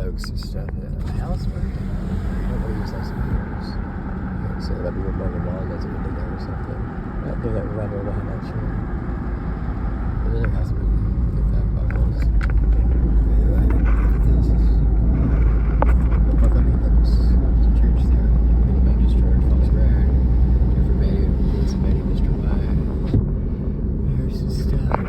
oaks and stuff. Yeah. Halliceburg? I don't know, use like some years. Okay, so that'd be where Morgan Walnuts would be there or something. Right there, that right over behind that tree. But there has to be good fact about those. Anyway, this is. Look, I mean, there's a church there. The Baptist Church, Fox Road. Everybody, somebody, Mr. White. Here's some stuff.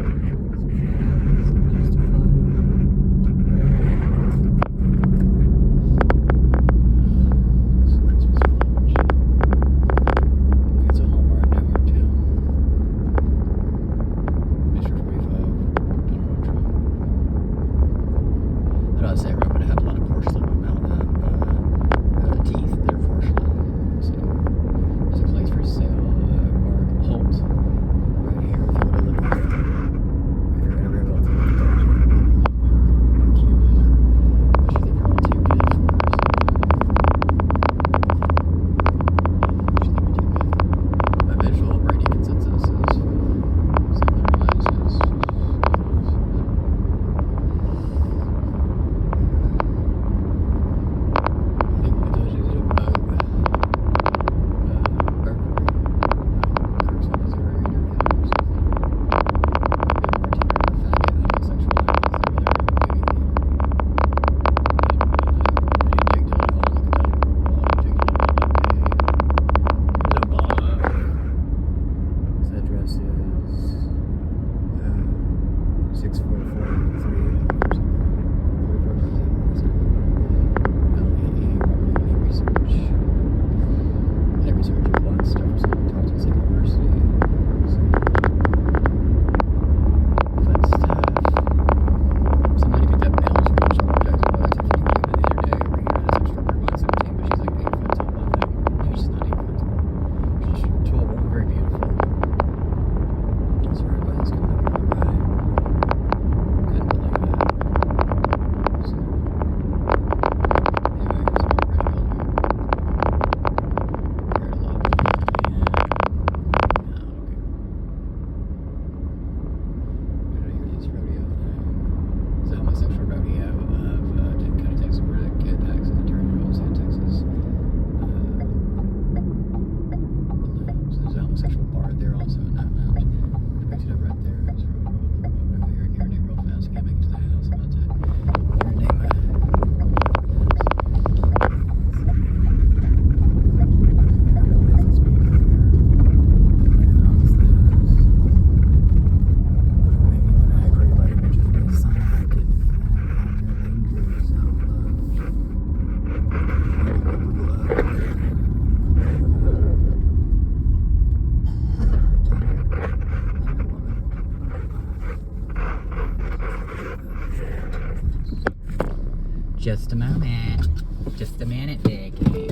Just a moment. Just a minute, Dickie.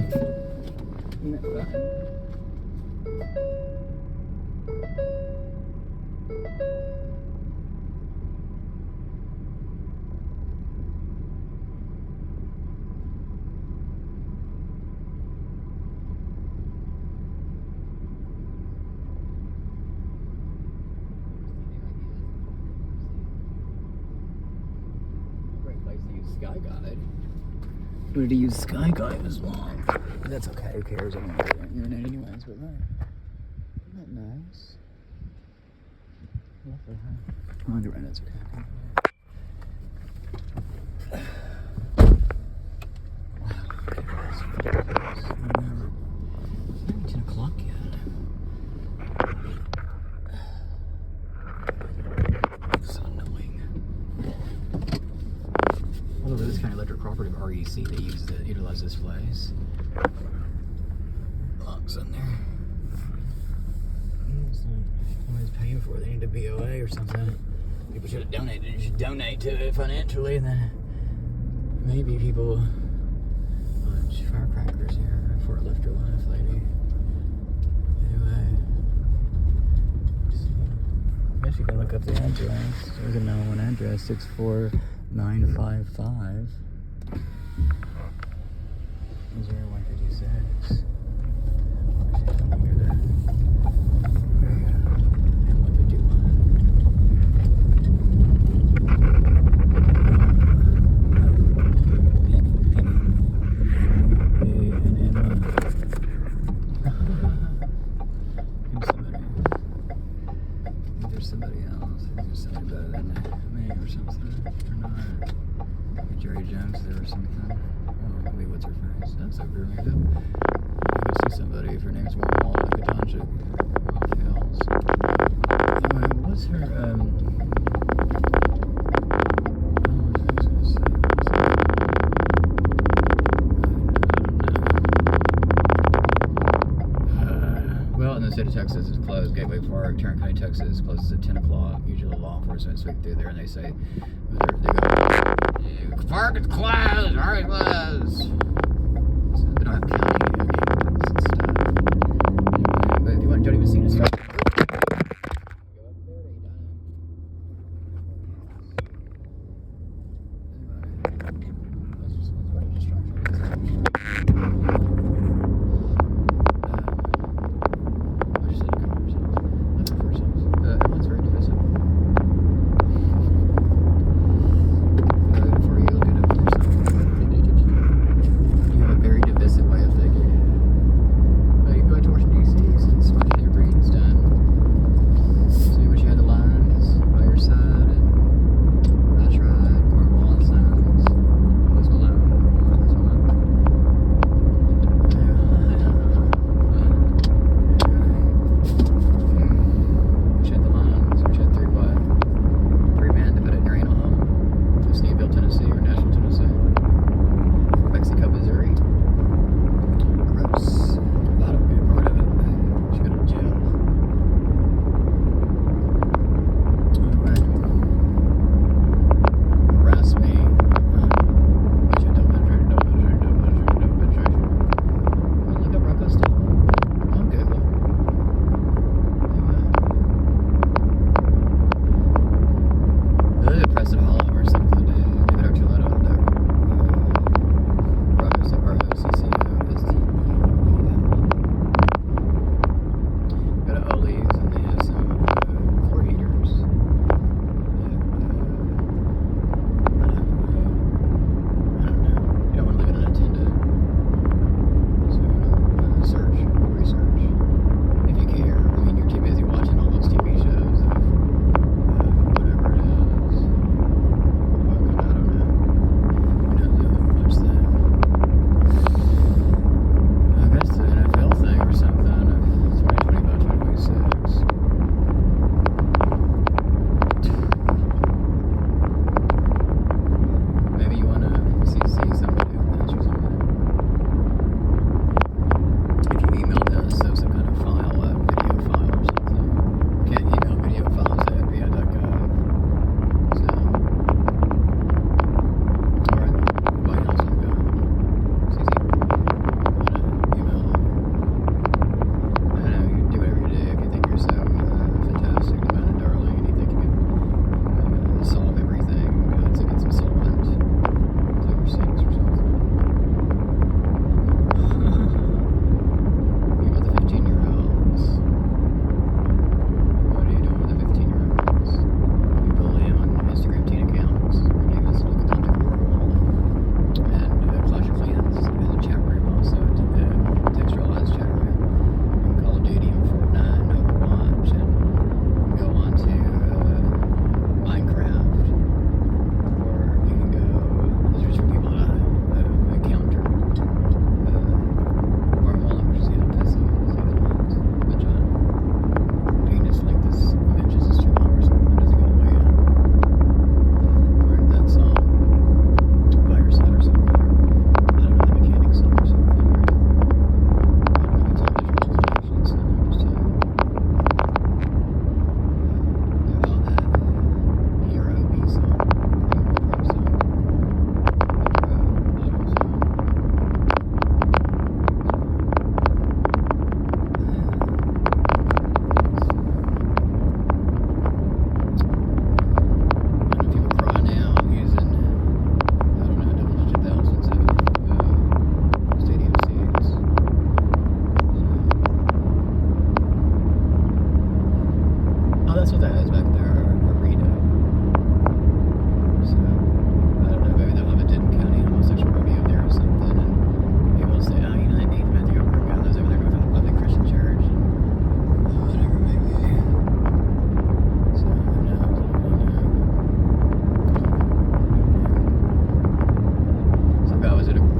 Great place to use Sky Guide. But to use Sky Guide was long. But that's okay, who cares? I'm not on the internet anyways, but right. Isn't that nice? Lovely, huh? Oh, the right, that's okay. It's not 10 o'clock yet. So annoying. Although this kind of electric cooperative REC they use to utilize this place. Logs in there. Somebody's paying for it. They need a BOA or something. People should have donated. You should donate to it financially, and then maybe people. Bunch firecrackers here for a lifter life lady. Anyway, I guess you can look up the address. There's a 911 address, 64955. 0156. looks like we're gonna go see somebody. If her name's Marmal Nakatanjik. Anyway, what's her, well, in the state of Texas, it's closed. Gateway Park, Tarrant County, Texas, closes at 10 o'clock. Usually law enforcement sweep through there and they say, they go, park is closed, alright, closed. So they don't have county gateways and stuff. Anyway, but if you want Jody Messina stuff, go up there, everyone's very divisive. Before you look it up for yourself.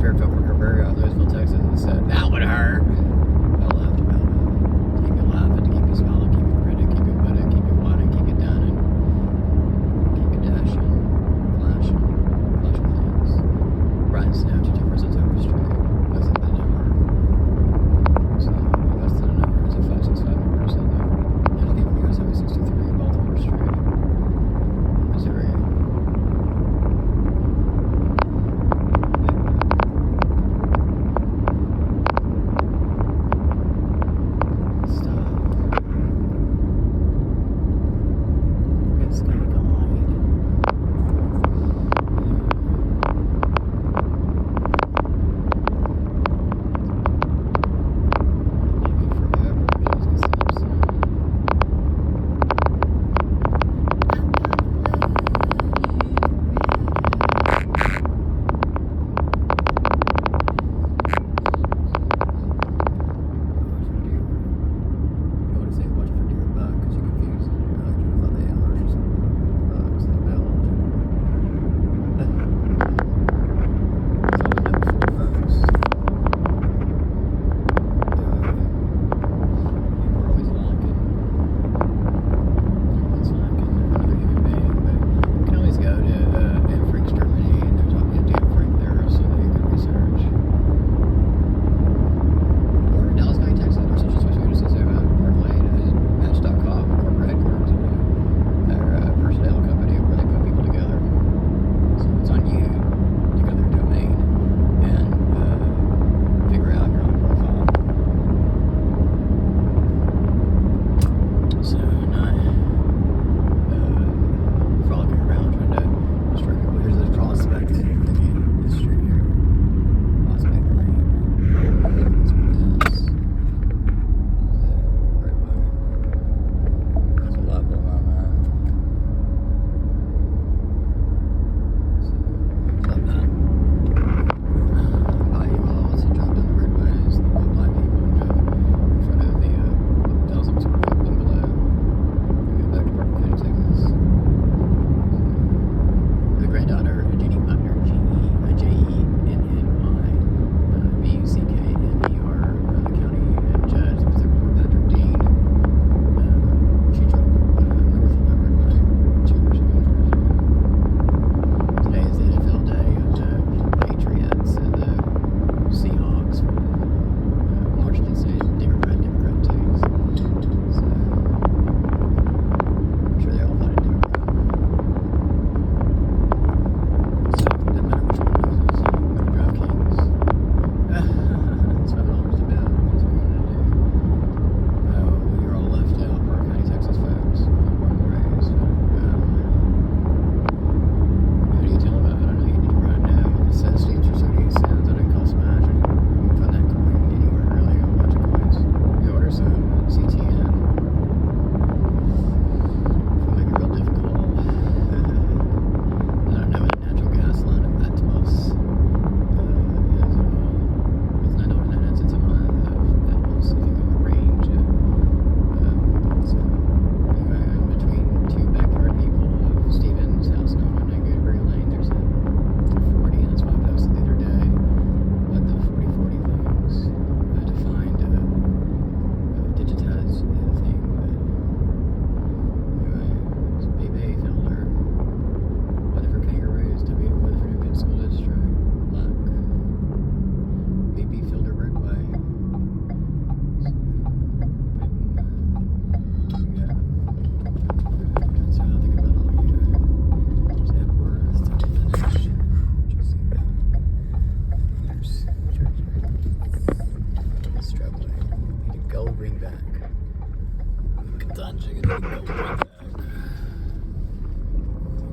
Fairfield Worker Burger out of Louisville, Texas, and said, that would hurt. I laughed about it. To keep you laughing, to keep you smiling, keep you grinning, keep you winning, keep you wanting, keep you done, and keep you dashing, flashing things. Brian Snow, 22 persons over the street. That's the number. So, that's the number. It's a 565 number, so there's people here, 763 Baltimore Street, Missouri.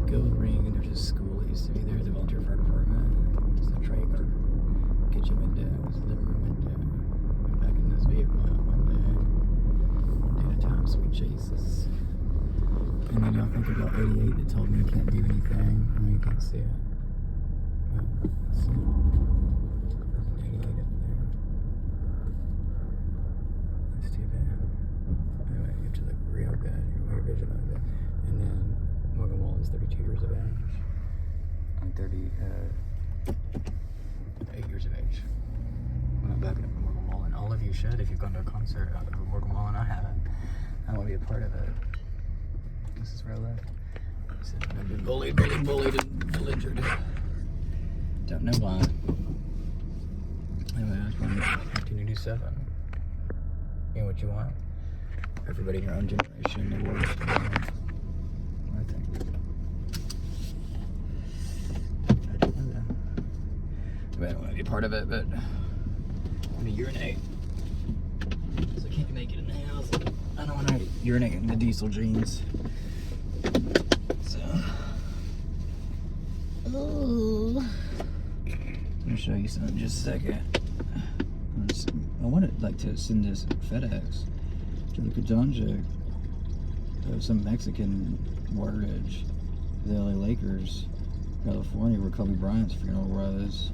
Gold Ring, and there's a school that used to be there, the volunteer fire department. There's a Traeger, kitchen windows, living room window. Went back in this vehicle out one day at a time, sweet Jesus. And then y'all think about 88 that told me you can't do anything. No, you can't see it. Well, let's see. There's an 88 up there. That's too bad. Anyway, you have to look real good. You're very vigilant of it. And then Morgan Wallen's 32 years of age. I'm 38 years of should if you've gone to a concert of Morgan Wallen. I haven't. I want to be a part of it. This is where I live. So I've been bullied and injured. Don't know why. Anyway, I was running 1987. You know what you want? Everybody in your own generation, the worst. I think. I don't know that. I don't want to be a part of it, but I'm going to urinate. So I can't make it in the house. I don't want to urinate in the diesel jeans. So. Oh. I'm going to show you something in just a second. I wanted like to send this FedEx to Luka Doncic, some Mexican wordage, the LA Lakers, California, where Kobe Bryant's funeral was.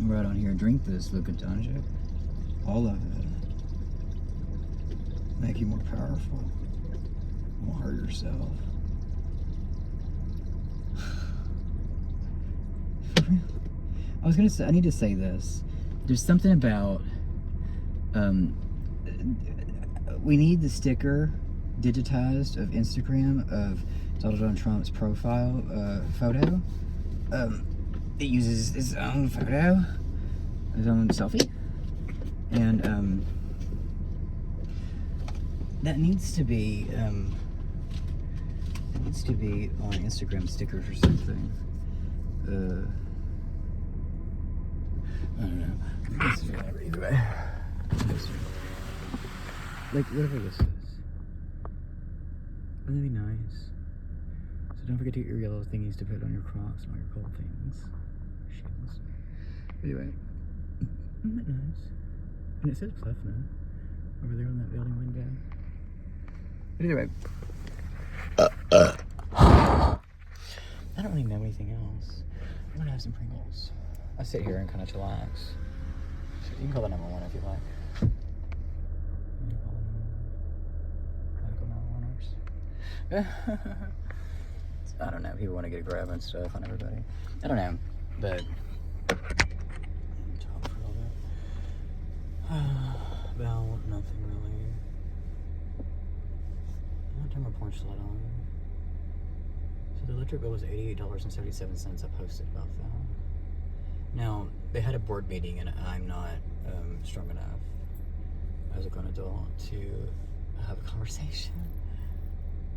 Right on here, drink this, Luka Doncic. All of it. Make you more powerful. Won't hurt yourself. I was gonna say, I need to say this. There's something about, we need the sticker digitized of Instagram of Donald Trump's profile photo. It uses his own photo, his own selfie, and that needs to be on Instagram stickers or something. I don't know. Either way. Like, whatever this is. Wouldn't that be nice? So don't forget to get your yellow thingies to put on your Crocs and all your cold things. Shoes. Anyway. Isn't that nice? And it says Pleffner over there on that building window. But anyway. I don't really know anything else. I'm gonna have some Pringles. I sit here and kind of chillax. You can call the 911 if you like. You can call the medical 911ers. I don't know. People want to get a grab and stuff on everybody. I don't know, but talk for a little bit. About nothing really. I'm gonna turn my porch light on. So the electric bill was $88.77. I posted about that. Now, they had a board meeting, and I'm not strong enough as a grown adult to have a conversation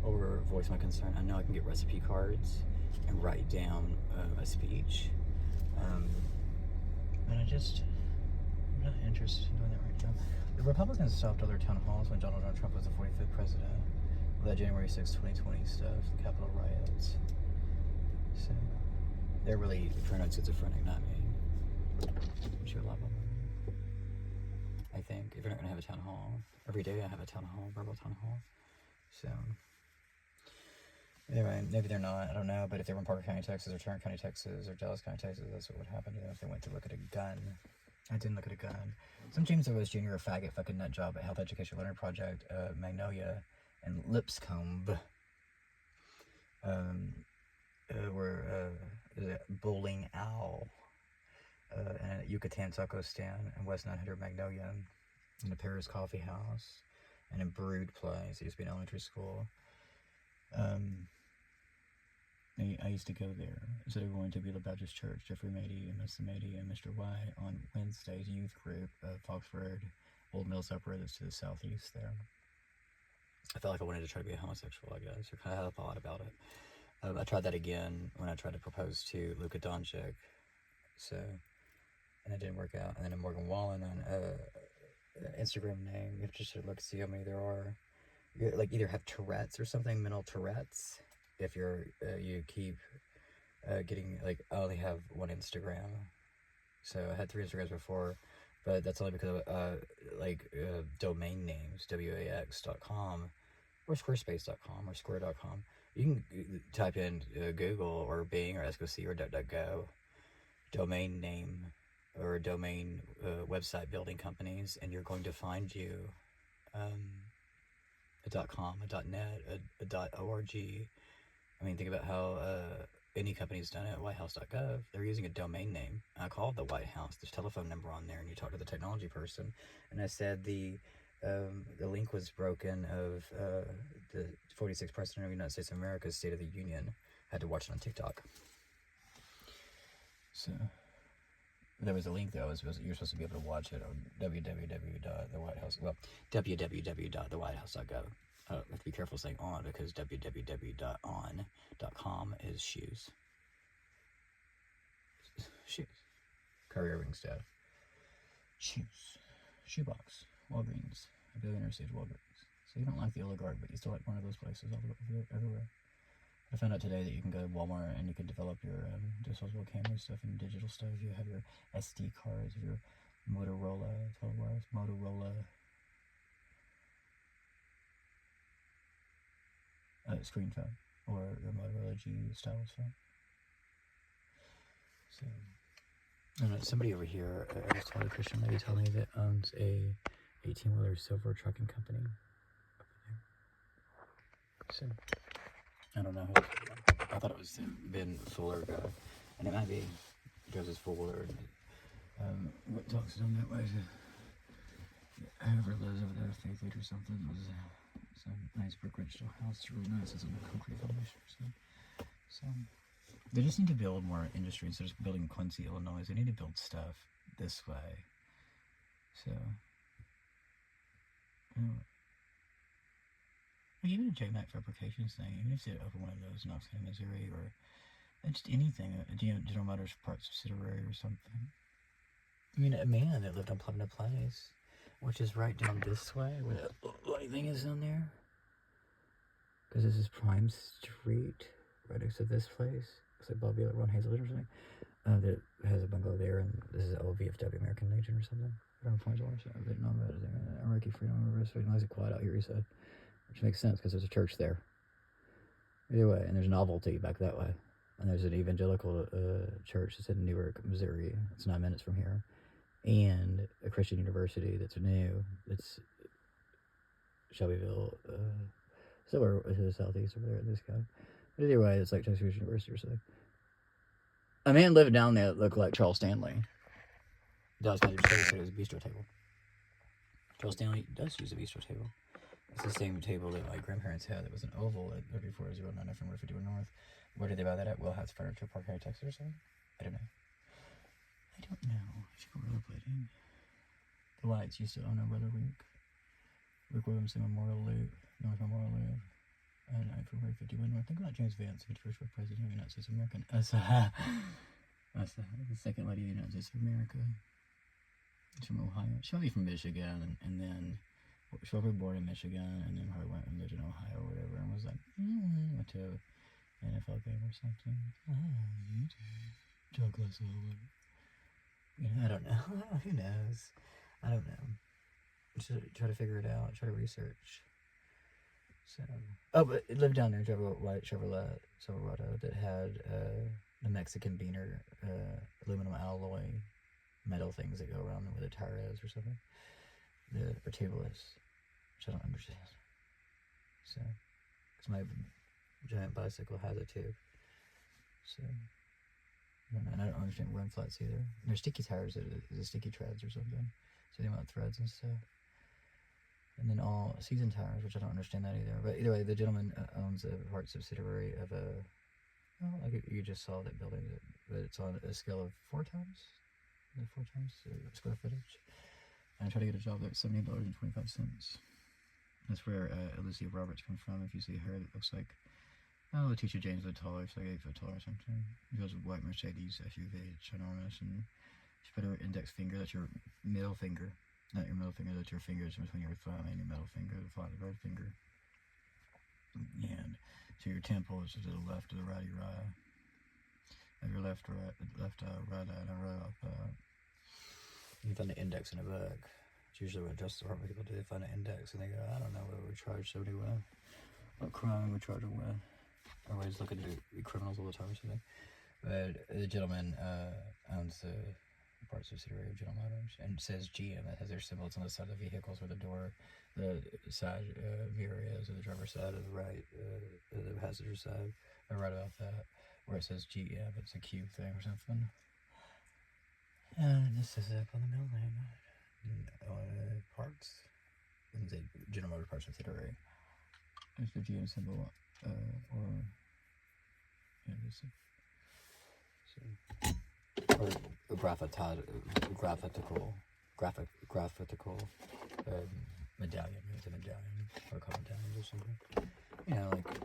or voice my concern. I know I can get recipe cards and write down a speech, but I'm not interested in doing that right now. The Republicans stopped all their town halls when Donald Trump was the 45th president. That January 6, 2020 stuff, the Capitol riots. So they're really paranoid schizophrenic, not me. Which you love them. I think if you're not gonna have a town hall every day, I have a town hall, verbal town hall. So anyway, maybe they're not. I don't know. But if they were in Parker County, Texas, or Tarrant County, Texas, or Dallas County, Texas, that's what would happen to them if they went to look at a gun. I didn't look at a gun. Some James Owens Jr. a faggot fucking nut job at Health Education Learning Project, Magnolia, and Lipscomb. Were Bowling Owl. And a Yucatan Taco Stand in West 900 Magnolia, in the Paris Coffee House, and a Brood Place. It used to be an elementary school. I used to go there instead of going to Beulah Baptist Church. Jeffrey Mady and Mr. Mady and Mr. White on Wednesday's youth group, Foxford, Old Mills Upper, that's to the southeast there. I felt like I wanted to try to be a homosexual, I guess, or kind of had a thought about it. I tried that again when I tried to propose to Luka Doncic. So, and it didn't work out. And then Morgan Wallen on Instagram name, you have to just look see how many there are. You like either have Tourette's or something, mental Tourette's. If you're you keep getting like I only have one Instagram, so I had 3 Instagrams before, but that's only because of domain names, wax.com or squarespace.com or square.com. You can type in Google or Bing or SCOC or DuckDuckGo domain name or domain website building companies, and you're going to find you a .com, a .net, a .org. I mean, think about how any company's done it at whitehouse.gov. They're using a domain name. I called the White House. There's a telephone number on there, and you talk to the technology person. And I said the link was broken of the 46th President of the United States of America's State of the Union. I had to watch it on TikTok. So there was a link though. You're supposed to be able to watch it on www.thewhitehouse.gov. I have to be careful saying on because www.on.com is shoes. Shoes. Career Wings dad. Shoes. Shoebox. Walgreens. A billionaire stage Walgreens. So you don't like the oligarch, but you still like one of those places everywhere. I found out today that you can go to Walmart and you can develop your disposable camera stuff and digital stuff. You have your SD cards, your Motorola screen phone, or your Motorola G stylus phone. So, I don't know, somebody over here, I was telling a Christian lady, told me that owns a 18-wheeler silver trucking company over there. So, I don't know who. I thought it was Ben Fuller guy, and it might be Joseph Fuller. What talks to him that way? Whoever lives over there, Faith Lead or something, was some nice brick red steel house. It's really nice. It's on a concrete foundation. So they just need to build more industry instead of just building Quincy, Illinois. They need to build stuff this way. So, like even a JMAC fabrications thing, even if they open one of those in Knox County, Missouri, or just anything, a General Motors parts subsidiary or something. I mean, a man that lived on Plummet Place, which is right down this way, where that light thing is down there. Because this is Prime Street, right next to this place. It's like Bobby Ron Hazelwood or something. That has a bungalow there, and this is old VFW American Legion or something. Around $20, Vietnam vet, Iraqi freedom, it's nice and quiet out here, he said. Which makes sense, because there's a church there. Either way, and there's Novelty back that way. And there's an evangelical church that's in Newark, Missouri. It's 9 minutes from here. And a Christian university that's new. It's Shelbyville, somewhere to the southeast over there in this county. But either way, it's like Texas University or something. A man lived down there that looked like Charles Stanley. Dallas County said it was a bistro table. Charles Stanley does use a bistro table. It's the same table that my grandparents had. It was an oval at 3409 from Route 51 North. Where did they buy that at? Will House Furniture Park, Harry, Texas or something? I don't know. I should go rollerblading. The Whites used to own a Brother Rick Williamson Memorial Loop, North Memorial Loop. And from Route 51 North. Think about James Vance, 51st President of the United States of America. That's the second lady of the United States of America. She's from Ohio. She'll be from Michigan, and then she'll be born in Michigan, and then her went and lived in Ohio or whatever, and was like, went to an NFL game or something. You do. John Glasgow. I don't know. Who knows? I don't know. Just try to figure it out. Try to research. So, but it lived down there, drove a white Chevrolet Silverado that had the Mexican Beaner aluminum alloy metal things that go around where the tire is or something. Or table is, which I don't understand. So, because my giant bicycle has it too. So, and I don't understand run flats either. And there's sticky tires, the sticky treads or something. So they want threads and stuff. And then all season tires, which I don't understand that either. But either way, the gentleman owns a part subsidiary of a, like you just saw that building, but it's on a scale of 4 times square footage. And I tried to get a job there at $70.25. That's where Alicia Roberts comes from. If you see her, it looks like, Letitia James a bit taller. She's like 8 foot tall or something. She goes with white Mercedes SUV. It's enormous. And she put her index finger, that's your middle finger. Not your middle finger, that's your fingers between your thumb and your middle finger, the flat of the right finger. And to your temple is to the left of the right of your eye. Of your left eye and a right up. You find the index in a book. It's usually what Justice Department people do. They find an index and they go, I don't know what we charge somebody with. What crime we charge them with. Everybody's looking to be criminals all the time or something. But the gentleman owns the part subsidiary of General Motors, and it says GM. It has their symbols on the side of the vehicles where the door, the side view is, or the driver's side, of the right, the passenger side, right about that. where it says G, yeah, but it's a Q thing or something. And this is up on the building. Parts. Doesn't say General Motors Parts subsidiary. There's the GM symbol, or yeah, this is. So, or graphitical medallion. It's a medallion or a couple medallions or something. You know, like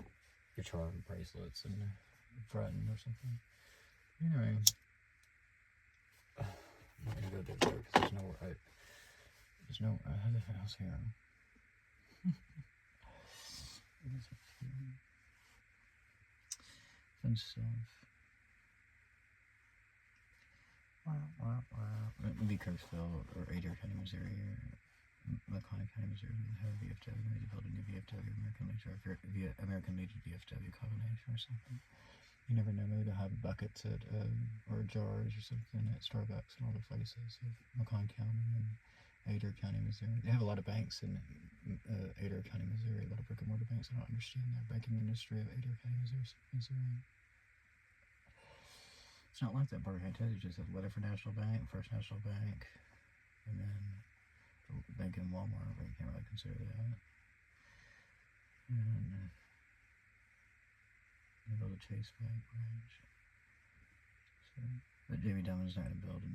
your charm bracelets and front or something. Anyway, I'm not gonna go there because there's no other house here. Fun stuff. Maybe Kirksville or Adair County, Missouri, or Macon County, Missouri, have a VFW. Maybe build a new VFW, American Legion VFW combination or something. You never know. Maybe they'll have buckets at or jars or something at Starbucks and all the places of Macon County and Adair County, Missouri. They have a lot of banks in Adair County, Missouri. A lot of brick and mortar banks. I don't understand the banking industry of Adair County, Missouri. It's not like that Burger Texas. You just have Weatherford National Bank, First National Bank, and then the bank in Walmart, but you can't really consider that. And you build a Chase Bank branch. So, but Jamie Dimon's not going to build in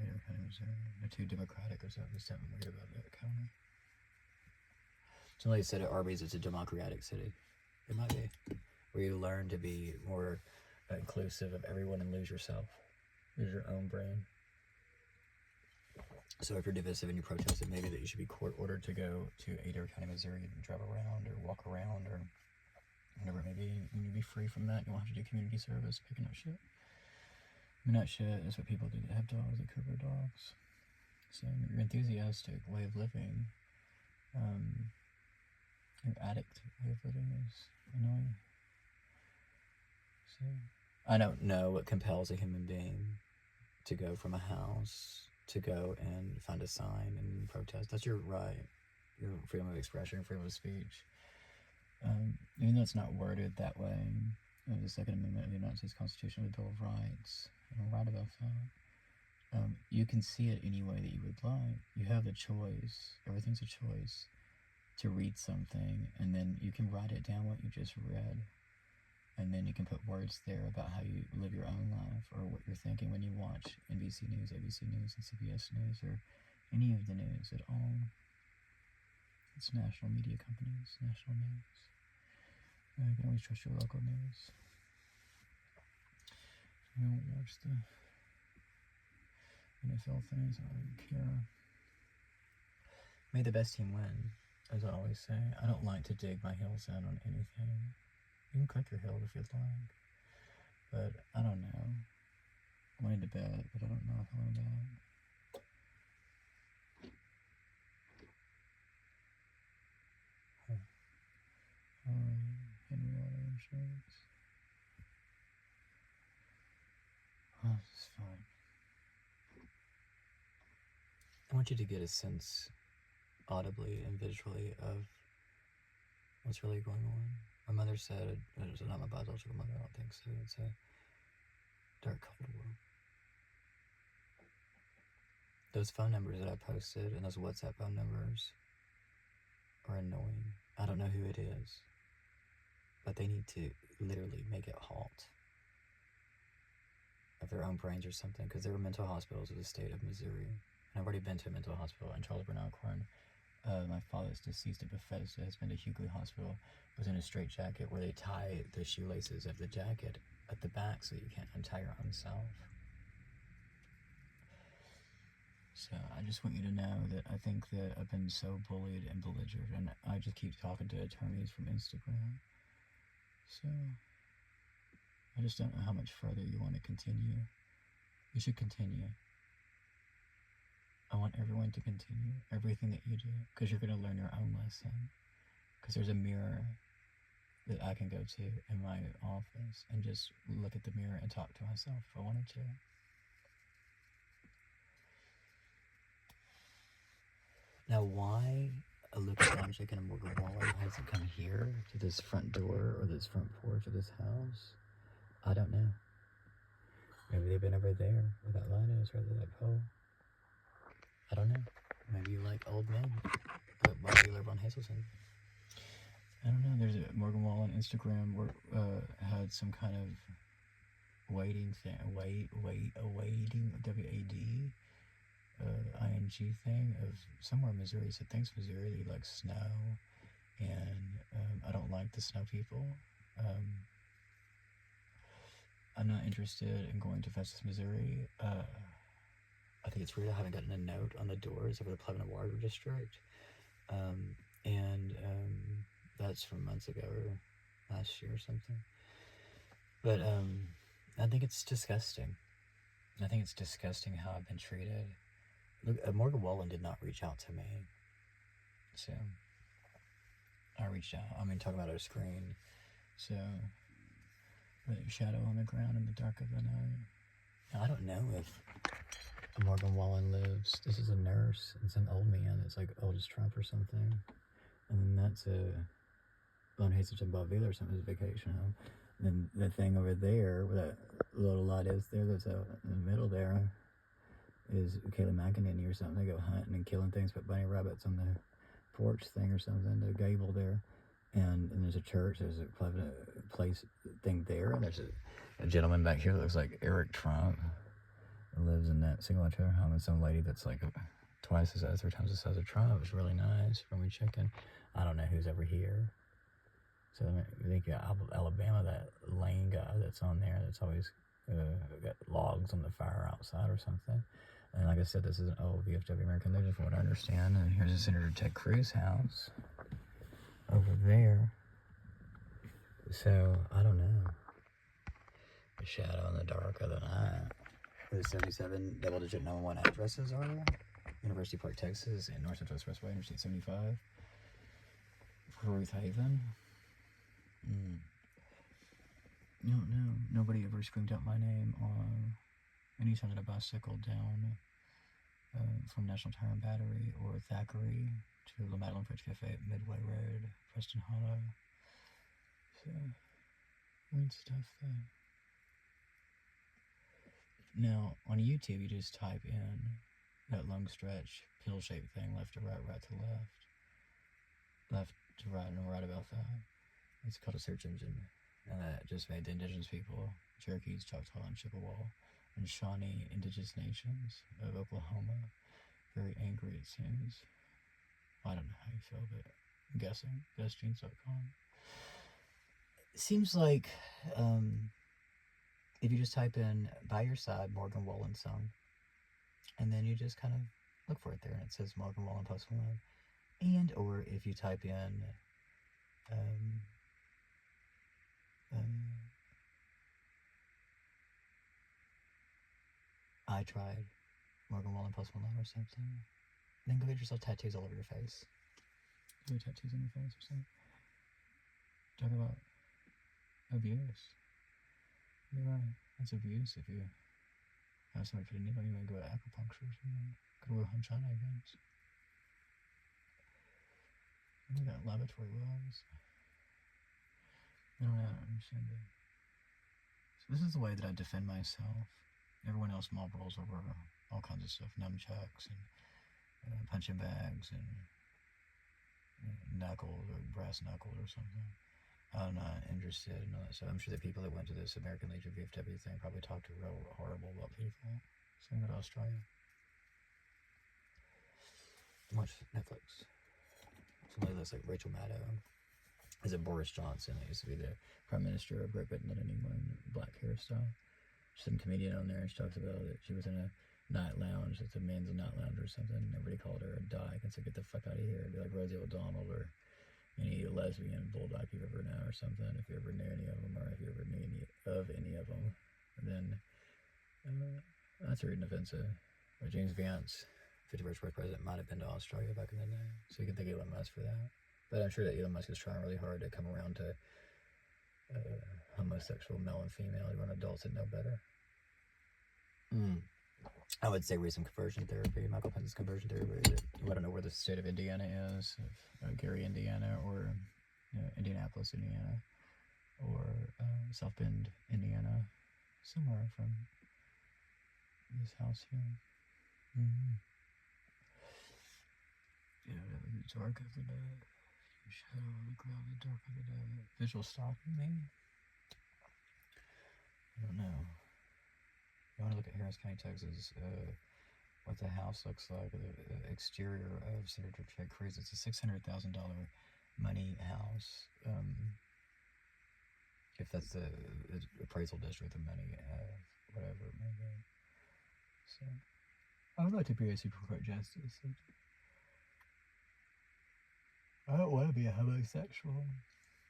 Adair County, Missouri. They're too democratic or something. There's something weird about that county. Somebody said at Arby's it's a democratic city. It might be. Where you learn to be more inclusive of everyone and lose yourself. Lose your own brain. So if you're divisive and you protest it, maybe that you should be court ordered to go to Adair County, Missouri and drive around or walk around or whatever it may be. When you be free from that, you won't have to do community service, picking up shit. I mean, not shit, that's what people do that have dogs, they cover dogs. So your enthusiastic way of living, your addict way of living is annoying. So I don't know what compels a human being to go from a house to go and find a sign and protest. That's your right, your freedom of expression, freedom of speech. Even though it's not worded that way, the Second Amendment of the United States Constitution, the Bill of Rights, and I'll write about that. You can see it any way that you would like. You have a choice. Everything's a choice to read something, and then you can write it down what you just read. And then you can put words there about how you live your own life or what you're thinking when you watch NBC News, ABC News, and CBS News, or any of the news at all. It's national media companies, national news. You can always trust your local news. I don't watch the NFL things. I don't care. May the best team win, as I always say. I don't like to dig my heels in on anything. You can click your heels if you'd like. But I don't know. I wanted to bet, but I don't know if I want to bet. Henrietta Insurance. Oh, this is fine. I want you to get a sense, audibly and visually, of what's really going on. My mother said, it's not my biological mother, I don't think so. It's a dark, cold world. Those phone numbers that I posted and those WhatsApp phone numbers are annoying. I don't know who it is, but they need to literally make it halt of their own brains or something, because there were mental hospitals in the state of Missouri. And I've already been to a mental hospital in Charles Brown Alcorn. My father's deceased at Bethesda has been to Hughley Hospital, was in a straitjacket where they tie the shoelaces of the jacket at the back so you can't untie your own self. So I just want you to know that I think that I've been so bullied and belligered, and I just keep talking to attorneys from Instagram. So I just don't know how much further you want to continue. You should continue. I want everyone to continue everything that you do, because you're going to learn your own lesson. Because there's a mirror that I can go to in my office and just look at the mirror and talk to myself if I wanted to. Now, why a Lucas Domchick and a Morgan Wallen has to come here to this front door or this front porch of this house I don't know. Maybe they've been over there where that line is, rather that pole. I don't know. Maybe you like old men. But Bob Wheeler von Hazelton. I don't know. There's a Morgan Wallen Instagram where had some kind of waiting thing, awaiting WAD. ING thing of somewhere in Missouri. So thanks Missouri, they like snow, and I don't like the snow people. I'm not interested in going to Festus, Missouri. I think it's weird I haven't gotten a note on the doors of the Pleasant Water District, and that's from months ago or last year or something. But I think it's disgusting. I think it's disgusting how I've been treated. Look, Morgan Wallen did not reach out to me. So, I reached out. I mean, talking about our screen. So, but shadow on the ground in the dark of the night. Now, I don't know if Morgan Wallen lives. This is a nurse and some old man that's like old as Trump or something. And then that's a Von Hazelton Bob Wheeler or something, his vacation home. And then the thing over there, where that little light is there, that's out in the middle there, is Kayleigh McEnany or something. They go hunting and killing things, but bunny rabbits on the porch thing or something, the gable there. And there's a church, there's a place thing there, and there's a gentleman back here that looks like Eric Trump, who lives in that single-trailer home, and some lady that's like twice the size, 3 times the size of Trump. It's really nice from we chicken. I don't know who's ever here. So I think Alabama, that Lane guy that's on there, that's always got logs on the fire outside or something. And like I said, this is an old VFW American Legion from what I understand. And here's Senator Ted Cruz house over there. So, I don't know. The shadow in the dark of the night. Where the 77 double-digit 911 addresses are. University Park, Texas, and North Central Expressway, Interstate 75. Ruth Haven. No, nobody ever screamed out my name on any time that I bicycled down from National Tire and Battery or Thackeray to La Madeleine French Cafe at Midway Road, Preston Hollow. So, weird stuff there. Now, on YouTube, you just type in that long stretch, pill-shaped thing, left to right, right to left. Left to right, and right about that. It's called a search engine. And that just made the indigenous people, Cherokees, Choctaw, and Chippewa, and Shawnee indigenous nations of Oklahoma very angry, it seems. I don't know how you feel, but I'm guessing. BestJeans.com. It seems like if you just type in By Your Side Morgan Wallen song, and then you just kind of look for it there, and it says Morgan Wallen Post Malone. And, or if you type in I tried Morgan Wallen Post Malone or something. Then go get yourself tattoos all over your face. Do tattoos on your face or something. Talk about abuse. You're right. That's abuse if you have somebody put a needle on you and go to acupuncture or something. Go to Wuhan, China, I guess. And we got laboratory wells. I don't understand it. So this is the way that I defend myself. Everyone else mob rolls over all kinds of stuff, nunchucks and punching bags and knuckles or brass knuckles or something. I'm not interested in all that stuff. I'm sure the people that went to this American Legion VFW thing probably talked real horrible about people. Same with Australia. Watch Netflix. Somebody looks like Rachel Maddow. Is it Boris Johnson? It used to be the Prime Minister of Great Britain in England, black hairstyle. Some comedian on there, and she talks about it. She was in a night lounge. It's a men's night lounge or something. And everybody called her a dyke and said, "Get the fuck out of here." It'd be like Rosie O'Donnell or any lesbian bulldog you've ever known or something. If you ever knew any of them, or if you ever knew any of them, then that's reading offensive. But James Vance, 51st vice president, might have been to Australia back in the day, so you can thank Elon Musk for that. But I'm sure that Elon Musk is trying really hard to come around to homosexual male and female, even adults that know better. I would say recent conversion therapy, Michael Pence's conversion therapy. I don't know where the state of Indiana is, if Gary, Indiana, or Indianapolis, Indiana, or South Bend, Indiana, somewhere from this house here. Mm-hmm. Yeah, the dark of the day. Shadow on the ground, the dark of the day. Visual stalking, maybe? I don't know. You want to look at Harris County, Texas, what the house looks like, the exterior of Senator Ted Cruz. It's a $600,000 money house. If that's the appraisal district, the money, whatever it may be. So, I would like to be a Supreme Court justice. I don't want to be a homosexual.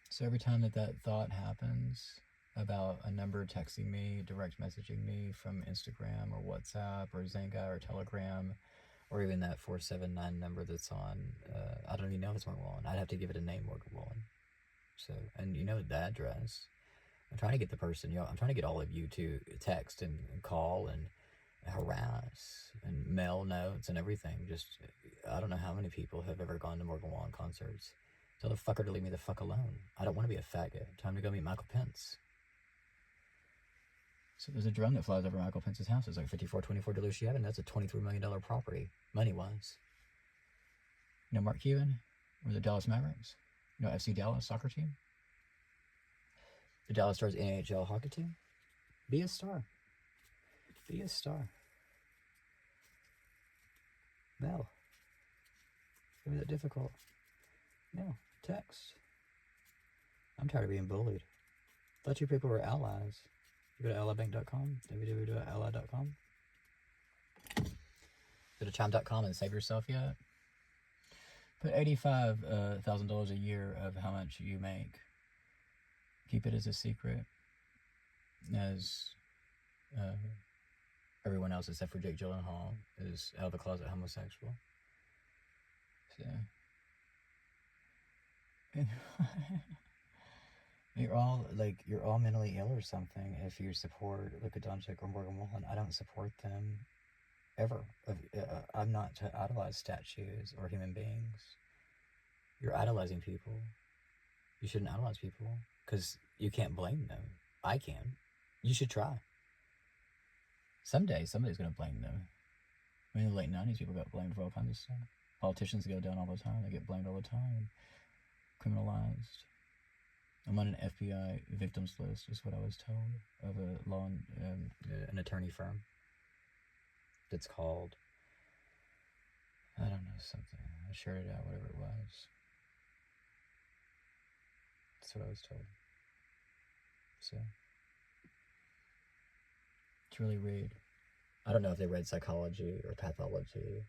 So every time that thought happens about a number texting me, direct messaging me from Instagram or WhatsApp or Zynga or Telegram, or even that 479 number that's on, I don't even know if it's Morgan Wallen. I'd have to give it a name, Morgan Wallen. So, and you know the address. I'm trying to get the person, I'm trying to get all of you to text and call and harass and mail notes and everything. Just, I don't know how many people have ever gone to Morgan Wallen concerts. Tell the fucker to leave me the fuck alone. I don't want to be a faggot. Time to go meet Michael Pence. So there's a drone that flies over Michael Pence's house. It's like 5424 Delucia Avenue. That's a $23 million property, money-wise. You know Mark Cuban? Or the Dallas Mavericks? You know FC Dallas soccer team? The Dallas Stars NHL hockey team? Be a star. Be a star. Mel. It's gonna be that difficult. No. Text. I'm tired of being bullied. Thought you people were allies. You go to allybank.com, www.ally.com. Go to chime.com and save yourself yet? Put $85,000 a year of how much you make. Keep it as a secret, as everyone else except for Jake Gyllenhaal is out of the closet homosexual. So, you're all mentally ill or something if you support Luka Doncic or Morgan Wallen. I don't support them ever. I'm not to idolize statues or human beings. You're idolizing people. You shouldn't idolize people because you can't blame them. I can. You should try. Someday, somebody's going to blame them. I mean, in the late 90s, people got blamed for all kinds of stuff. Politicians go down all the time. They get blamed all the time. Criminalized. I'm on an FBI victims list, is what I was told, of an attorney firm. It's called, I don't know, something. I shared it out, whatever it was. That's what I was told. So, it's really weird. I don't know if they read psychology or pathology,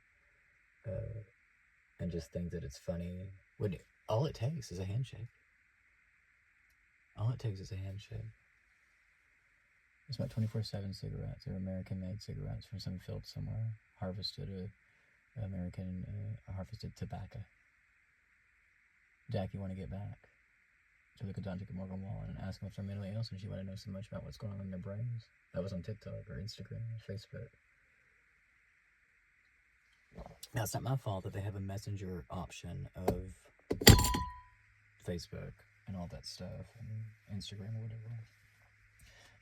and just think that it's funny. When all it takes is a handshake. All it takes is a handshake. It's about 24/7 cigarettes. They're American-made cigarettes from some field somewhere. Harvested tobacco. Dak, you want to get back to Luka Doncic and Morgan Wallen and ask them if they're mentally ill since you want to know so much about what's going on in their brains. That was on TikTok or Instagram or Facebook. Now, it's not my fault that they have a messenger option of Facebook and all that stuff, and Instagram or whatever.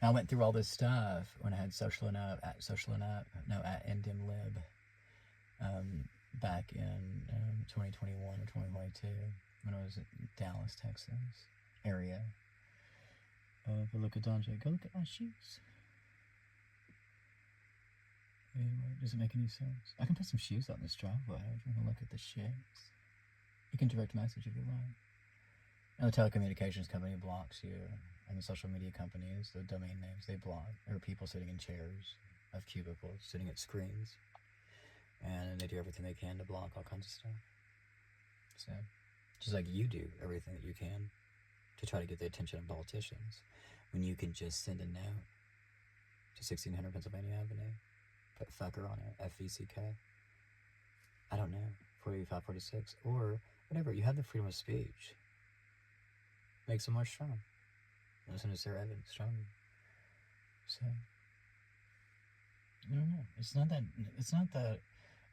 Now, I went through all this stuff when I had at NDMLib, back in 2021 or 2022 when I was in Dallas, Texas area. But look at Doncic. Go look at my shoes. Anyway, does it make any sense? I can put some shoes out in this driveway if you want to look at the shoes. You can direct message if you like. And the telecommunications company blocks you, and the social media companies, the domain names, they block. There are people sitting in chairs of cubicles, sitting at screens, and they do everything they can to block all kinds of stuff. So, just like you do everything that you can to try to get the attention of politicians, when you can just send a note to 1600 Pennsylvania Avenue, put fucker on it, FVCK, I don't know, 45, 46, or whatever. You have the freedom of speech. Makes them more strong. Listen to Sarah Evans, strong. So, I don't know. It's not that,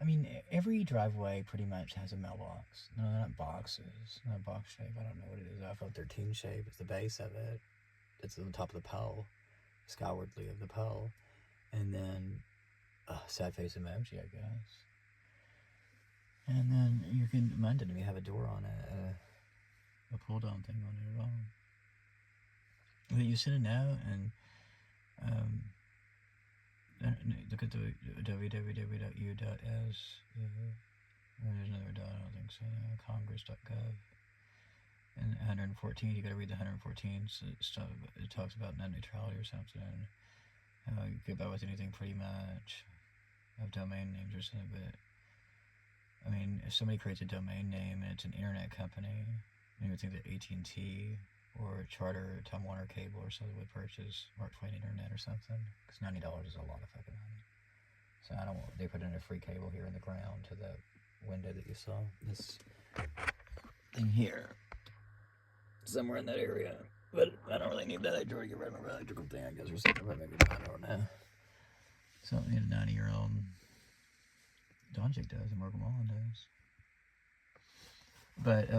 I mean, every driveway pretty much has a mailbox. No, they're not boxes. Not a box shape. I don't know what it is. iPhone 13 shape. It's the base of it. it's on the top of the Pell, skywardly of the Pell, and then sad face emoji, I guess. And then you can, mine didn't even have a door on it, a pull down thing on it at all. But you send it out and look at the www.u.s. There's another dot, I don't think so. Congress.gov. And 114, you got to read the 114 stuff. It talks about net neutrality or something. How you get by with anything pretty much. Of domain names or something, but I mean, if somebody creates a domain name and it's an internet company, you would think that AT&T or Charter, Time Warner Cable or something would purchase Mark Twain Internet or something, because $90 is a lot of fucking money. So I don't want, they put in a free cable here in the ground to the window that you saw. This thing here, somewhere in that area. But I don't really need that. I try to get rid of my electrical thing, I guess, or something, but maybe not, I don't know. Something a 90-year-old Donjik does, and Morgan Wallen does. But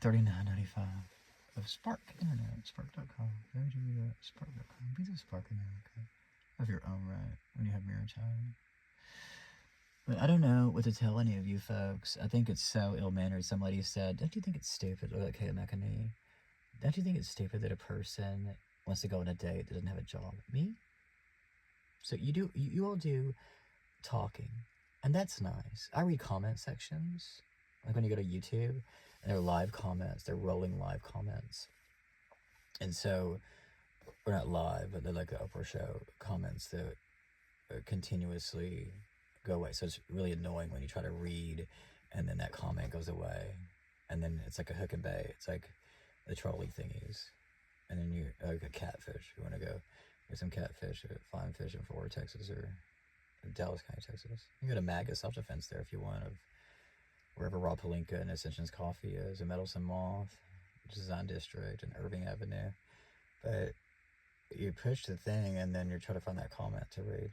$39.95 of Spark Internet, Spark.com, www.spark.com. Be the Spark America of your own right when you have mirror time. But I don't know what to tell any of you folks. I think it's so ill-mannered. Somebody said, "Don't you think it's stupid?" Or like, "Hey, Mechany, don't you think it's stupid that a person wants to go on a date that doesn't have a job?" Me? So you all do talking, and that's nice. I read comment sections, like when you go to YouTube, and they're live comments, they're rolling live comments. And so, or not live, but they're like the Oprah show comments that continuously go away. So it's really annoying when you try to read, and then that comment goes away, and then it's like a hook and bait. It's like the trolley thingies, and then you like a catfish. You want to go get some catfish at Flying Fish in Fort Worth, Texas, or Dallas County, Texas. You go to MAGA self-defense there if you want, of wherever Rob Palinka and Ascension's Coffee is, and Meddlesome Moth, Design District, and Irving Avenue. But you push the thing, and then you're trying to find that comment to read.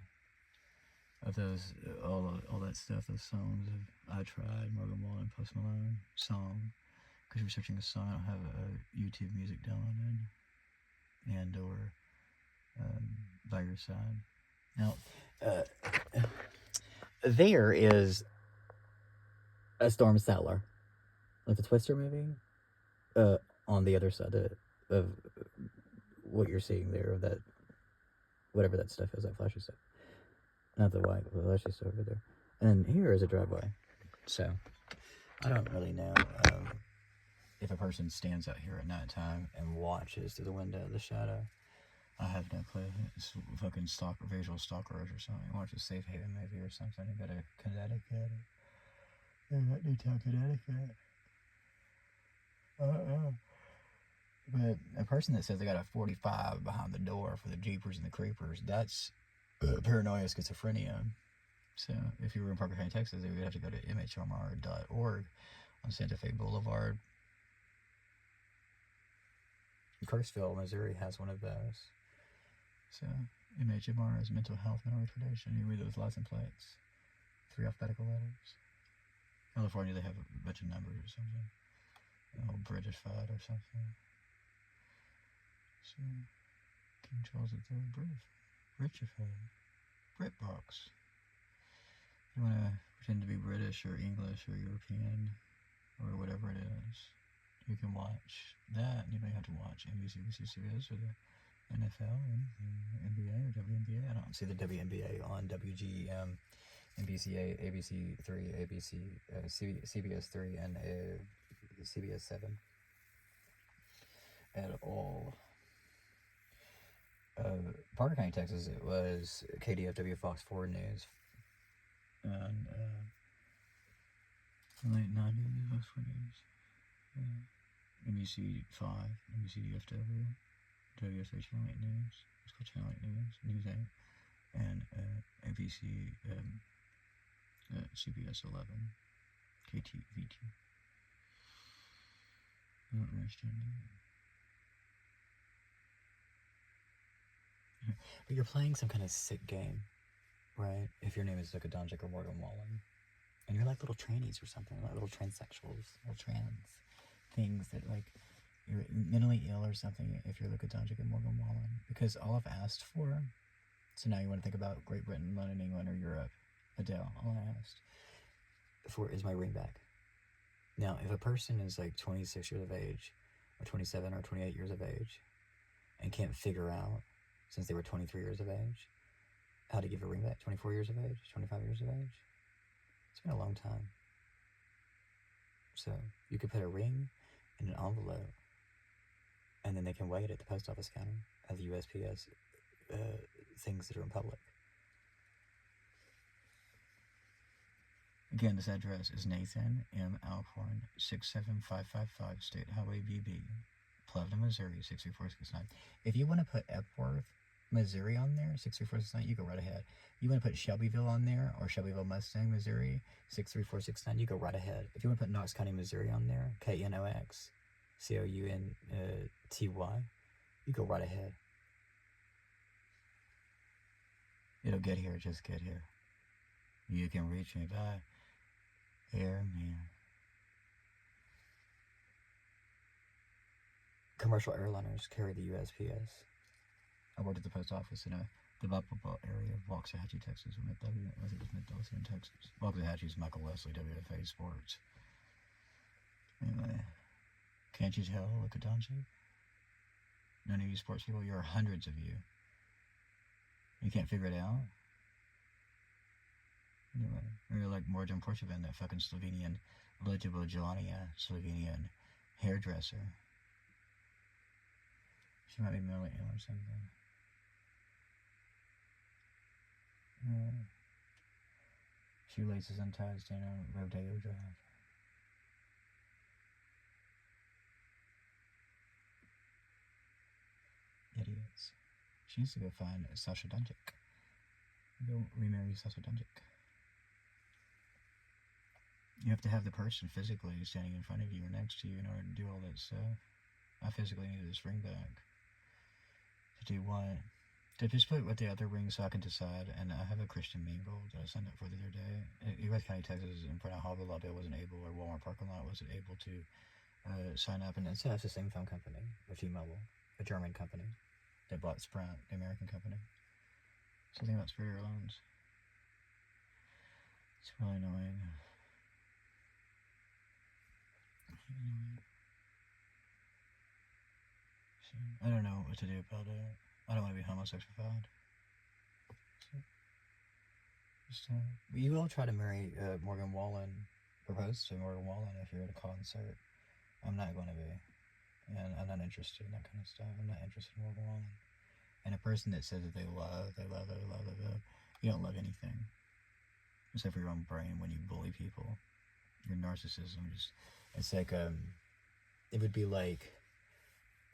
Of those, all that stuff, those songs of I Tried, Morgan Wallen, Post Malone, song. Because you're searching a song, I don't have a YouTube music downloaded. And or By Your Side. Now, there is a Storm Sattler, like the Twister movie, on the other side of what you're seeing there, of that, whatever that stuff is, that flashy stuff. Not the white, the flashy stuff over there. And here is a driveway. So, I don't really know if a person stands out here at nighttime and watches through the window, the shadow. I have no clue. It's fucking visual stalkers or something. Watch a Safe Haven movie or something. You go to Connecticut. Not Newtown, Connecticut. But a person that says they got a 45 behind the door for the Jeepers and the Creepers, that's paranoia, schizophrenia. So if you were in Parker County, Texas, you would have to go to mhrmr.org on Santa Fe Boulevard. Kirksville, Missouri has one of those. So MHMR is mental health and retardation. You read those license plates, 3 alphabetical letters. California, they have a bunch of numbers or something. Old British-fied or something. So King Charles III, British-fied. BritBox. You want to pretend to be British or English or European or whatever it is, you can watch that. You don't have to watch NBC, CBS, or the NFL, or NBA, or WNBA. I don't see the WNBA on WGEM, NBC, ABC 3, ABC, CBS 3, and CBS 7 at all. Parker County, Texas, it was KDFW Fox 4 News. And late 90s, Fox 4 News. NBC 5, NBC DFW, WSA Channel 8 News, it's called Channel 8 News, News 8, and ABC, CBS 11, KTVT. I don't understand that. But you're playing some kind of sick game, right? If your name is like a Donjik or Morgan Wallen, and you're like little trannies or something, like little transsexuals, little trans things that like you're mentally ill or something if you're Luka Doncic and Morgan Wallen. Because all I've asked for, so now you want to think about Great Britain, London, England, or Europe, Adele, all I asked for is my ring back. Now, if a person is like 26 years of age, or 27 or 28 years of age, and can't figure out, since they were 23 years of age, how to give a ring back, 24 years of age, 25 years of age, it's been a long time. So you could put a ring in an envelope, and then they can weigh it at the post office counter of the USPS things that are in public. Again, this address is Nathan M. Alcorn, 67555 State Highway BB, Plevna, Missouri, 63469. If you want to put Epworth, Missouri on there, 63469, you go right ahead. You want to put Shelbyville on there, or Shelbyville Mustang, Missouri, 63469, you go right ahead. If you want to put Knox County, Missouri on there, KNOX, COUNTY, you go right ahead. It'll get here, just get here. You can reach me by airmail. Commercial airliners carry the USPS. I worked at the post office in the Buffalo area of Waxahachie, Texas, or Midlothian, Texas. Waxahachie is Michael Wesley, WFA Sports. Anyway, can't you tell, Luka Doncic? None of you sports people, you're hundreds of you. You can't figure it out? Anyway, or you're like Morgan Porchavin, that fucking Slovenian, legible Jelania, Slovenian hairdresser. She might be mentally ill or something. Shoelaces untied, stand on Rodeo Drive. Idiots. She needs to go find Sasha Doncic. Go remarry Sasha Doncic. You have to have the person physically standing in front of you or next to you in order to do all that stuff. I physically need this ring back. To do what? To just put with the other ring so I can decide. And I have a Christian Mingle that I signed up for the other day. Erath County, Texas, in front of Hobby Lobby, I wasn't able, or Walmart parking lot wasn't able to sign up. And so that's the same phone company, with T-Mobile, a German company that bought Sprint, the American company. Something about Spirit Airlines. It's really annoying. I don't know what to do about it. I don't want to be homosexualified. You will try to marry Morgan Wallen, propose to Morgan Wallen if you're at a concert. I'm not going to be. And I'm not interested in that kind of stuff. I'm not interested in Morgan Wallen. And a person that says that they love. You don't love anything. Except for your own brain when you bully people. Your narcissism just, it's like, it would be like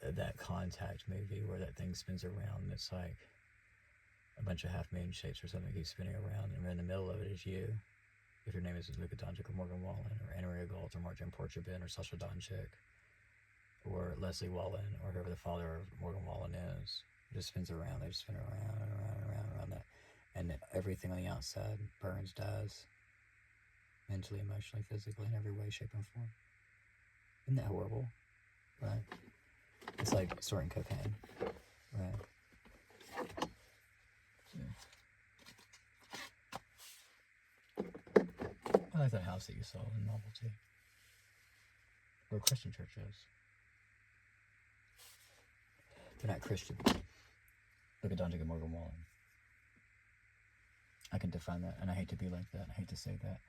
that Contact movie where that thing spins around. It's like a bunch of half moon shapes or something keeps spinning around, and in the middle of it is you. If your name is Luka Doncic or Morgan Wallen or Anna Maria Galt or Martin Porchavin or Sasha Doncic or Leslie Wallen or whoever the father of Morgan Wallen is, it just spins around. They just spin around and around and around and around that, and everything on the outside burns, dies, mentally, emotionally, physically, in every way, shape, and form. Isn't that horrible? Right? It's like snorting cocaine. Right? I like that house that you saw in Novelty. Where Christian church is. They're not Christian. Look at Doncic and Morgan Wallen. I can define that, and I hate to be like that. I hate to say that.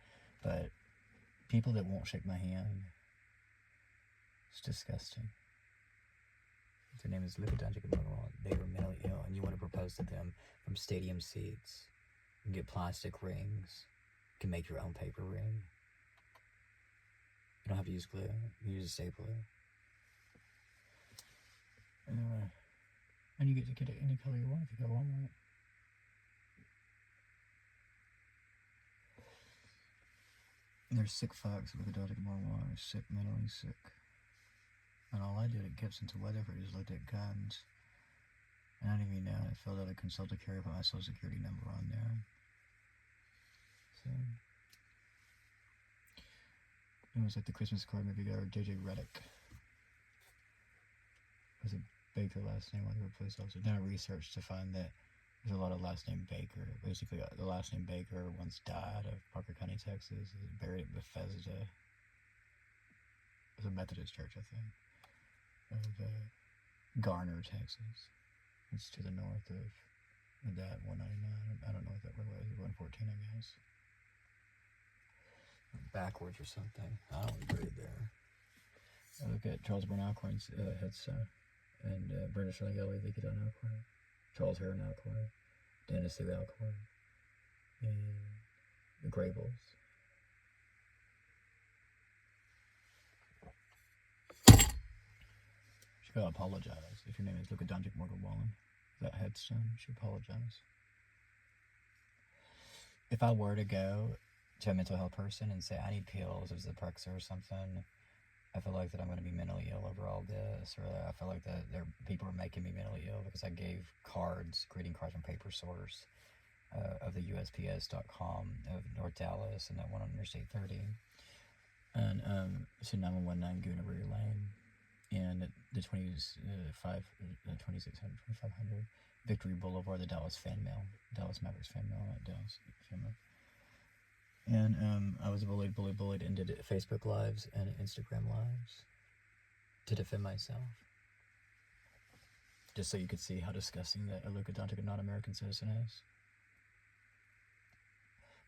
But people that won't shake my hand, it's disgusting. If their name is Luka Doncic and Morgan Wallen, they were mentally ill, and you want to propose to them from stadium seats. You can get plastic rings. You can make your own paper ring. You don't have to use glue. You can use a stapler. Anyway, and you get to get it any color you want if you go Walmart. And there's sick fucks with a Doncic and Morgan Wallen. They're sick, mentally sick. And all I did at Gibson to Weatherford is looked at guns. And I didn't even know. I filled out a consultant carrier, put my social security number on there. So it was like the Christmas card movie guy, J.J. Reddick. leak their last name while they were police officers. Then I researched to find that there's a lot of last name Baker. Basically, the last name Baker once died of Parker County, Texas. Buried at Bethesda. It was a Methodist church, I think. Of Garner, Texas. It's to the north of that 199. I don't know what that road is. 114, I guess. Backwards or something. I don't agree there. I look at Charles Brown Alcorn's headstone. And Brenda Shirley Galloway, they get on Alcorn. Charles Heron Alcorn. Dennis Sue Alcorn. And the Grables. She gotta apologize. If your name is Luka Doncic Morgan Wallen, that headstone, she apologize. If I were to go to a mental health person and say I need pills or Zyprexa or something, I feel like that I'm going to be mentally ill over all this, or I feel like that people are making me mentally ill because I gave greeting cards from Paper Source of the USPS.com of North Dallas and that one on Interstate 30. And it's in 9119 Goonerary Lane and the 2500 Victory Boulevard, the Dallas Mavericks fan mail, not Dallas fan mail. And I was bullied, and did Facebook Lives and Instagram Lives to defend myself. Just so you could see how disgusting that a Luka Doncic, a non-American citizen, is.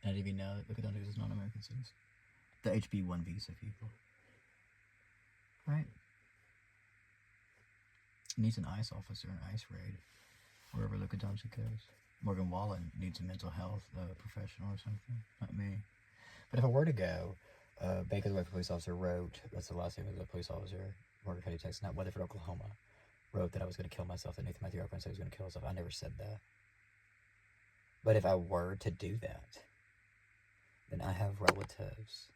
And I didn't even know that Luka Doncic is a non-American citizen. The HB1 visa people. Right? Needs an ICE officer, an ICE raid, wherever Luka Doncic goes. Morgan Wallen needs a mental health professional or something, not me. But if I were to go, Baker, the white police officer, wrote, that's the last name of the police officer, Morgan County, Texas, not Weatherford, Oklahoma, wrote that I was going to kill myself, that Nathan Matthew Alcorn said he was going to kill himself. I never said that. But if I were to do that, then I have relatives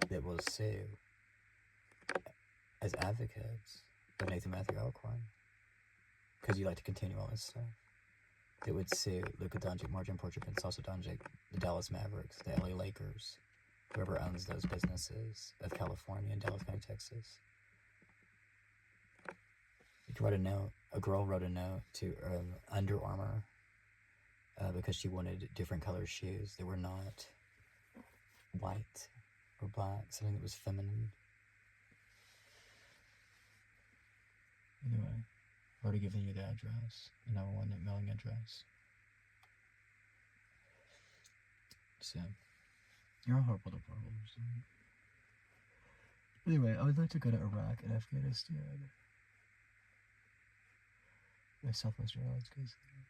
that will sue as advocates of Nathan Matthew Alcorn, because you like to continue all this stuff. That would sue Luka Doncic, Marjane Porterfield, Salsa Doncic, the Dallas Mavericks, the LA Lakers, whoever owns those businesses of California and Dallas County, Texas. You can write a note. A girl wrote a note to Under Armour because she wanted different color shoes. They were not white or black, something that was feminine. Anyway. I've already given you the address, the 911 mailing address. So, you're all horrible to problems. Anyway, I would like to go to Iraq and Afghanistan. The Southwest Airlines goes there.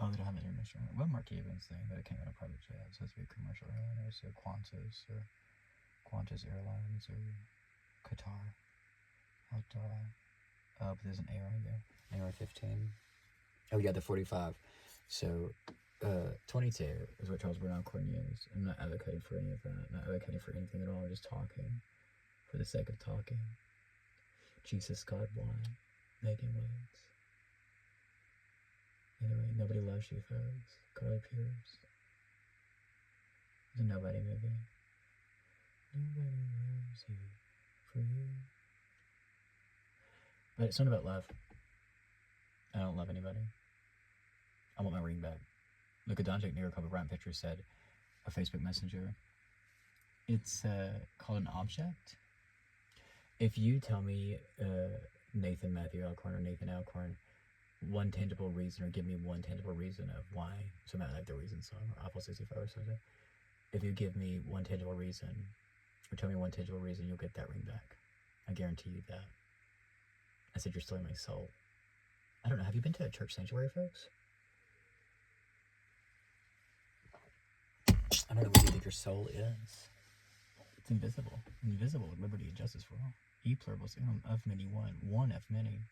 Oh, they don't have an international airline. Well, Mark Evans thing, but it can't go on a private jet. So it's a commercial airline, so Qantas Airlines or Qatar. But there's an AR there. AR-15. Oh yeah, the 45. So, 22 is what Charles Brown Alcorn used. I'm not advocating for any of that. I'm not advocating for anything at all. I'm just talking for the sake of talking. Jesus, God, why? Megan Woods. Anyway, nobody loves you, folks. Carly Pierce. The Nobody movie. Nobody loves you for you. But it's not about love. I don't love anybody. I want my ring back. Luka Doncic, New York Kobe Bryant picture said, a Facebook Messenger. It's called an object. If you tell me Nathan Matthew Alcorn or Nathan Alcorn one tangible reason, or give me one tangible reason of why, so I like the reason song or Apple 65 or something. If you give me one tangible reason, or tell me one tangible reason, you'll get that ring back. I guarantee you that. I said, you're stealing my soul. I don't know. Have you been to a church sanctuary, folks? I don't know what you think your soul is. It's invisible. Invisible with liberty and justice for all. E pluribus unum, of many one. One of many.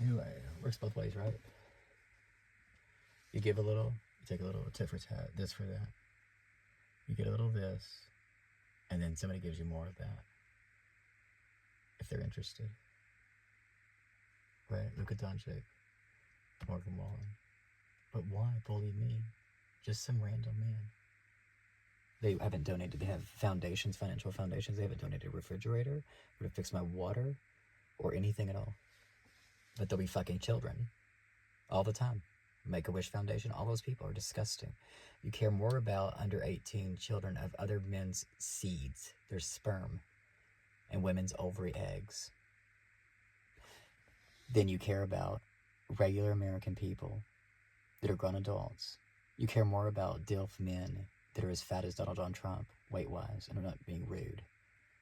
Anyway, works both ways, right? You give a little, you take a little, tit for tat, this for that. You get a little of this, and then somebody gives you more of that. If they're interested. Right? Luka Doncic, Morgan Wallen. But why bully me? Just some random man They haven't donated. They have foundations, financial foundations. They haven't donated a refrigerator or to fix my water or anything at all. But they'll be fucking children all the time. Make-A-Wish Foundation, all those people are disgusting. You care more about under 18 children of other men's seeds, their sperm, and women's ovary eggs, than you care about regular American people that are grown adults. You care more about DILF men that are as fat as Donald John Trump, weight-wise, and I'm not being rude.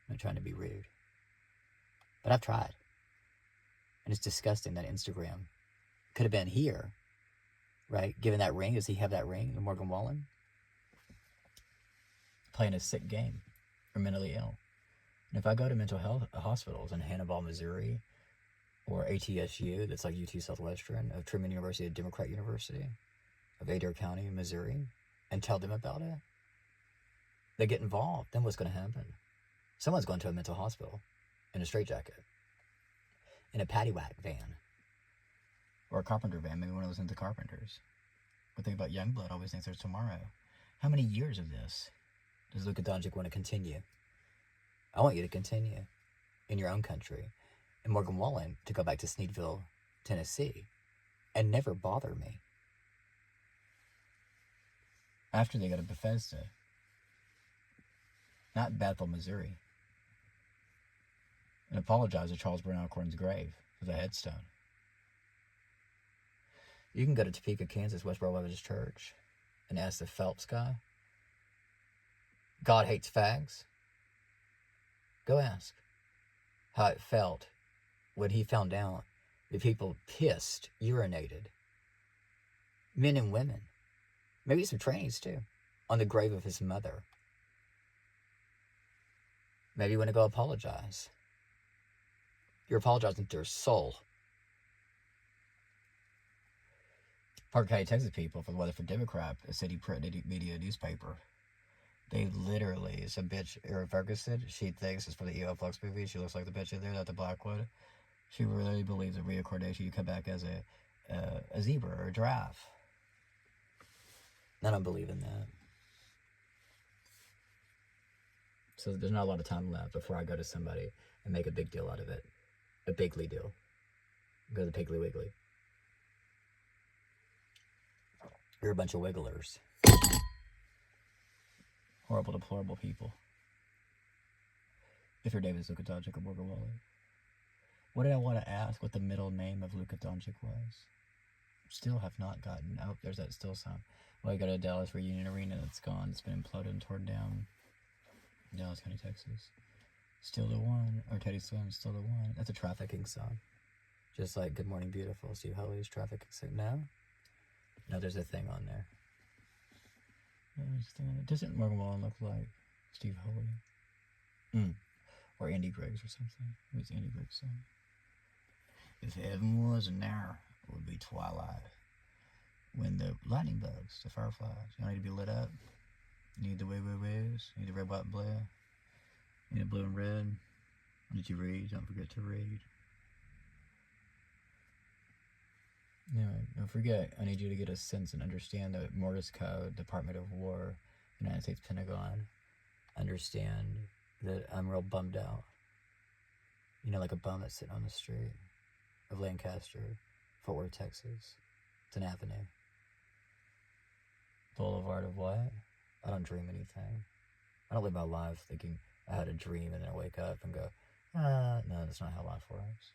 I'm not trying to be rude. But I've tried. And it's disgusting that Instagram could have been here, right? Given that ring, does he have that ring, the Morgan Wallen? Playing a sick game, or mentally ill. And if I go to mental health hospitals in Hannibal, Missouri, or ATSU, that's like UT Southwestern, of Truman University, a Democrat University, of Adair County, Missouri, and tell them about it, they get involved, then what's going to happen? Someone's going to a mental hospital in a straitjacket, in a paddywhack van, or a carpenter van, maybe one of those into carpenters. But think about Youngblood, always thinks there's tomorrow. How many years of this does Luka Doncic want to continue? I want you to continue in your own country. And Morgan Wallen to go back to Sneedville, Tennessee, and never bother me. After they go to Bethesda, not Bethel, Missouri, and apologize to Charles Brown Alcorn's grave for the headstone. You can go to Topeka, Kansas, Westboro Baptist Church, and ask the Phelps guy, God hates fags? Go ask how it felt when he found out that people pissed, urinated, men and women, maybe some trannies too, on the grave of his mother. Maybe you want to go apologize. You're apologizing to your soul. Parker County, Texas people for the Weatherford Democrat, a city print media newspaper. They literally, it's a bitch, Erin Ferguson, she thinks it's for the EO Flux movie. She looks like the bitch in there, not the Blackwood. She really believes in reincarnation. You come back as a zebra or a giraffe. I don't believe in that. So there's not a lot of time left before I go to somebody and make a big deal out of it. A bigly deal. Go to the Piggly Wiggly. You're a bunch of wigglers. Horrible, deplorable people. If your name is Luka Doncic or Morgan Wallen. What did I want to ask what the middle name of Luka Doncic was? Still have not gotten. Oh, there's that still sign. Well, I got a Dallas Reunion Arena that's gone. It's been imploded and torn down. Dallas County, Texas. Still the one. Or Teddy Swims, still the one. That's a trafficking song. Just like Good Morning Beautiful. Steve Holley's trafficking song. No? No, there's a thing on there. Doesn't Morgan Wallen look like Steve Holley? Or Andy Griggs or something. It was Andy Griggs' song. If heaven wasn't there, it would be twilight. When the lightning bugs, the fireflies, you don't need to be lit up. You need the wee-wee-wees. You need the red, white, and blue. You need the blue and red. Did you read? Don't forget to read. Anyway, don't forget, I need you to get a sense and understand the Morse code, Department of War, United States Pentagon. Understand that I'm real bummed out. You know, like a bum that's sitting on the street of Lancaster, Fort Worth, Texas. It's an avenue. Boulevard of what? I don't dream anything. I don't live my life thinking I had a dream and then I wake up and go, no, that's not how life works.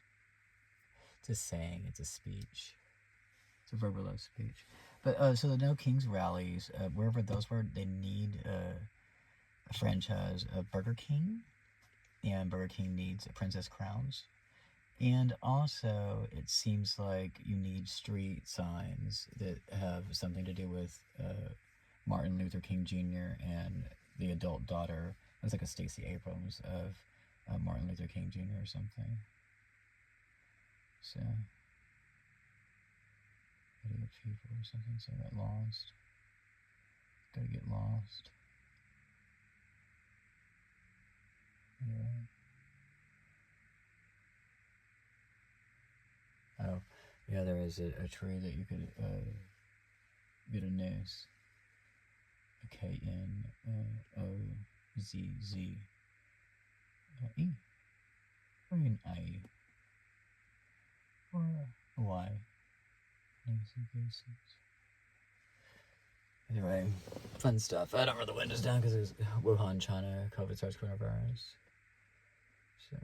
It's a saying, it's a speech. It's a verbalized speech. But, so the No Kings rallies, wherever those were, they need a franchise of Burger King. And Burger King needs Princess Crowns. And also, it seems like you need street signs that have something to do with Martin Luther King Jr. and the adult daughter. It was like a Stacey Abrams of Martin Luther King Jr. or something. So, idiot people or something. So I got lost. Gotta get lost. Anyway. Oh, yeah, there is a tree that you could get a noose. KNOZZE. Or an I. Or a Y. Anyway, fun stuff. I don't roll the windows down because it's Wuhan, China, COVID SARS coronavirus. So,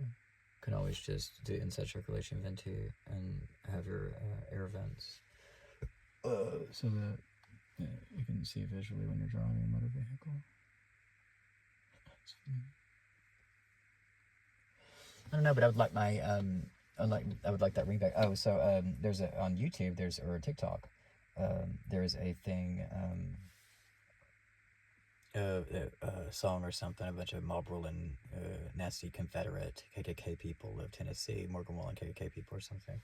can always just do inside circulation venting and have your air vents. So that you can see visually when you're driving a motor vehicle. I don't know, but I would like my I would like that ringback. Oh, so there's on YouTube or TikTok, there's a thing, a song or something, a bunch of mob ruling, nasty Confederate KKK people of Tennessee, Morgan Wallen KKK people or something,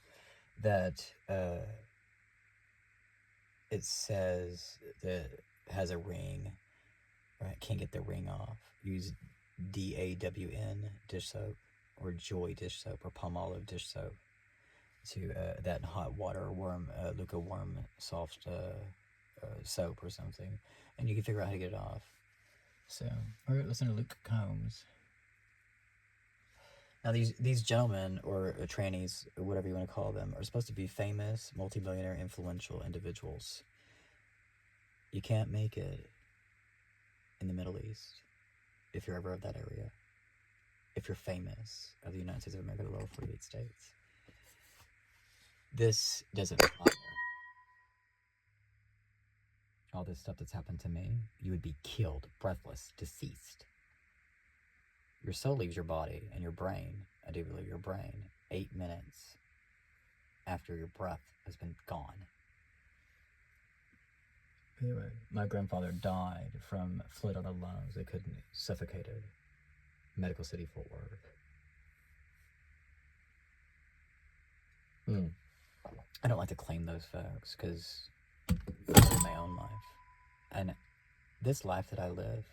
that it says that has a ring, right? Can't get the ring off. Use DAWN dish soap, or Joy dish soap, or Palmolive dish soap to that hot water, lukewarm, soft soap or something, and you can figure out how to get it off. So, or listen to Luke Combs. Now these gentlemen, or trannies, or whatever you want to call them, are supposed to be famous, multimillionaire, influential individuals. You can't make it in the Middle East if you're ever of that area. If you're famous of the United States of America, the lower 48 states. This doesn't apply. All this stuff that's happened to me, you would be killed, breathless, deceased. Your soul leaves your body and your brain, I do believe your brain, 8 minutes after your breath has been gone. Anyway, my grandfather died from fluid on the lungs. They couldn't, suffocated. Medical City, Fort Worth. I don't like to claim those facts because I'm in my own life. And this life that I live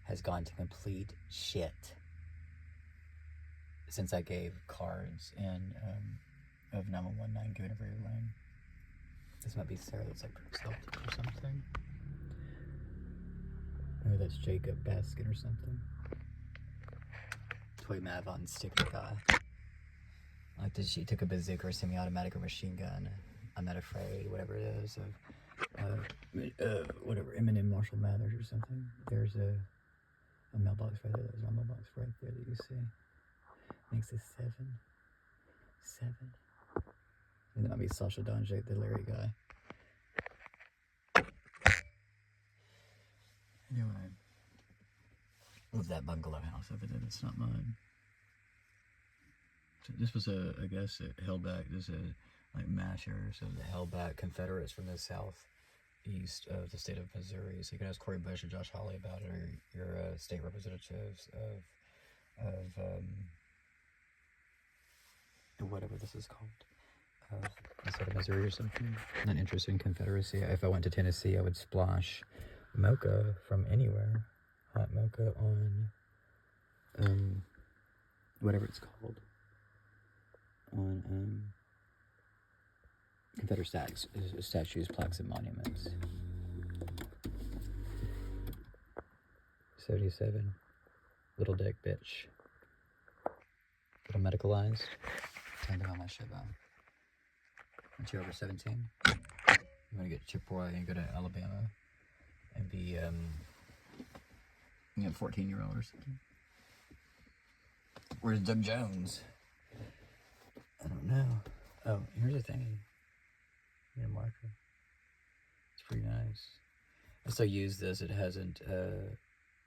has gone to complete shit since I gave cards in of 911 given every line. This might be Sarah that's like Celtic or something. Maybe that's Jacob Baskin or something. Toy Mavon sticker guy. Like she took a bazooka or semi-automatic or machine gun. I'm not afraid, whatever it is. Whatever, Eminem Marshall Mathers or something. There's a mailbox right there. There's a mailbox right there that you see. Makes it 7. And then I'll be Sasha Donjay, the Larry guy. Anyway. Love that bungalow house over there. That's not mine. So this was I guess, it held back. This is like mass area, so they held back Confederates from the southeast of the state of Missouri. So you can ask Cori Bush or Josh Hawley about it, or your state representatives of whatever this is called, the state of Missouri or something. Not interested in Confederacy. If I went to Tennessee, I would splash mocha from anywhere, hot mocha on whatever it's called, on Confederate statues, plaques, and monuments. 77. Little dick bitch. Little medicalized. Turned on my shit on. Once you're over 17, you want to get Chippewa and go to Alabama and be, 14-year-old or something. Where's Doug Jones? I don't know. Oh, here's a thing. Need a marker. It's pretty nice. I still use this. It hasn't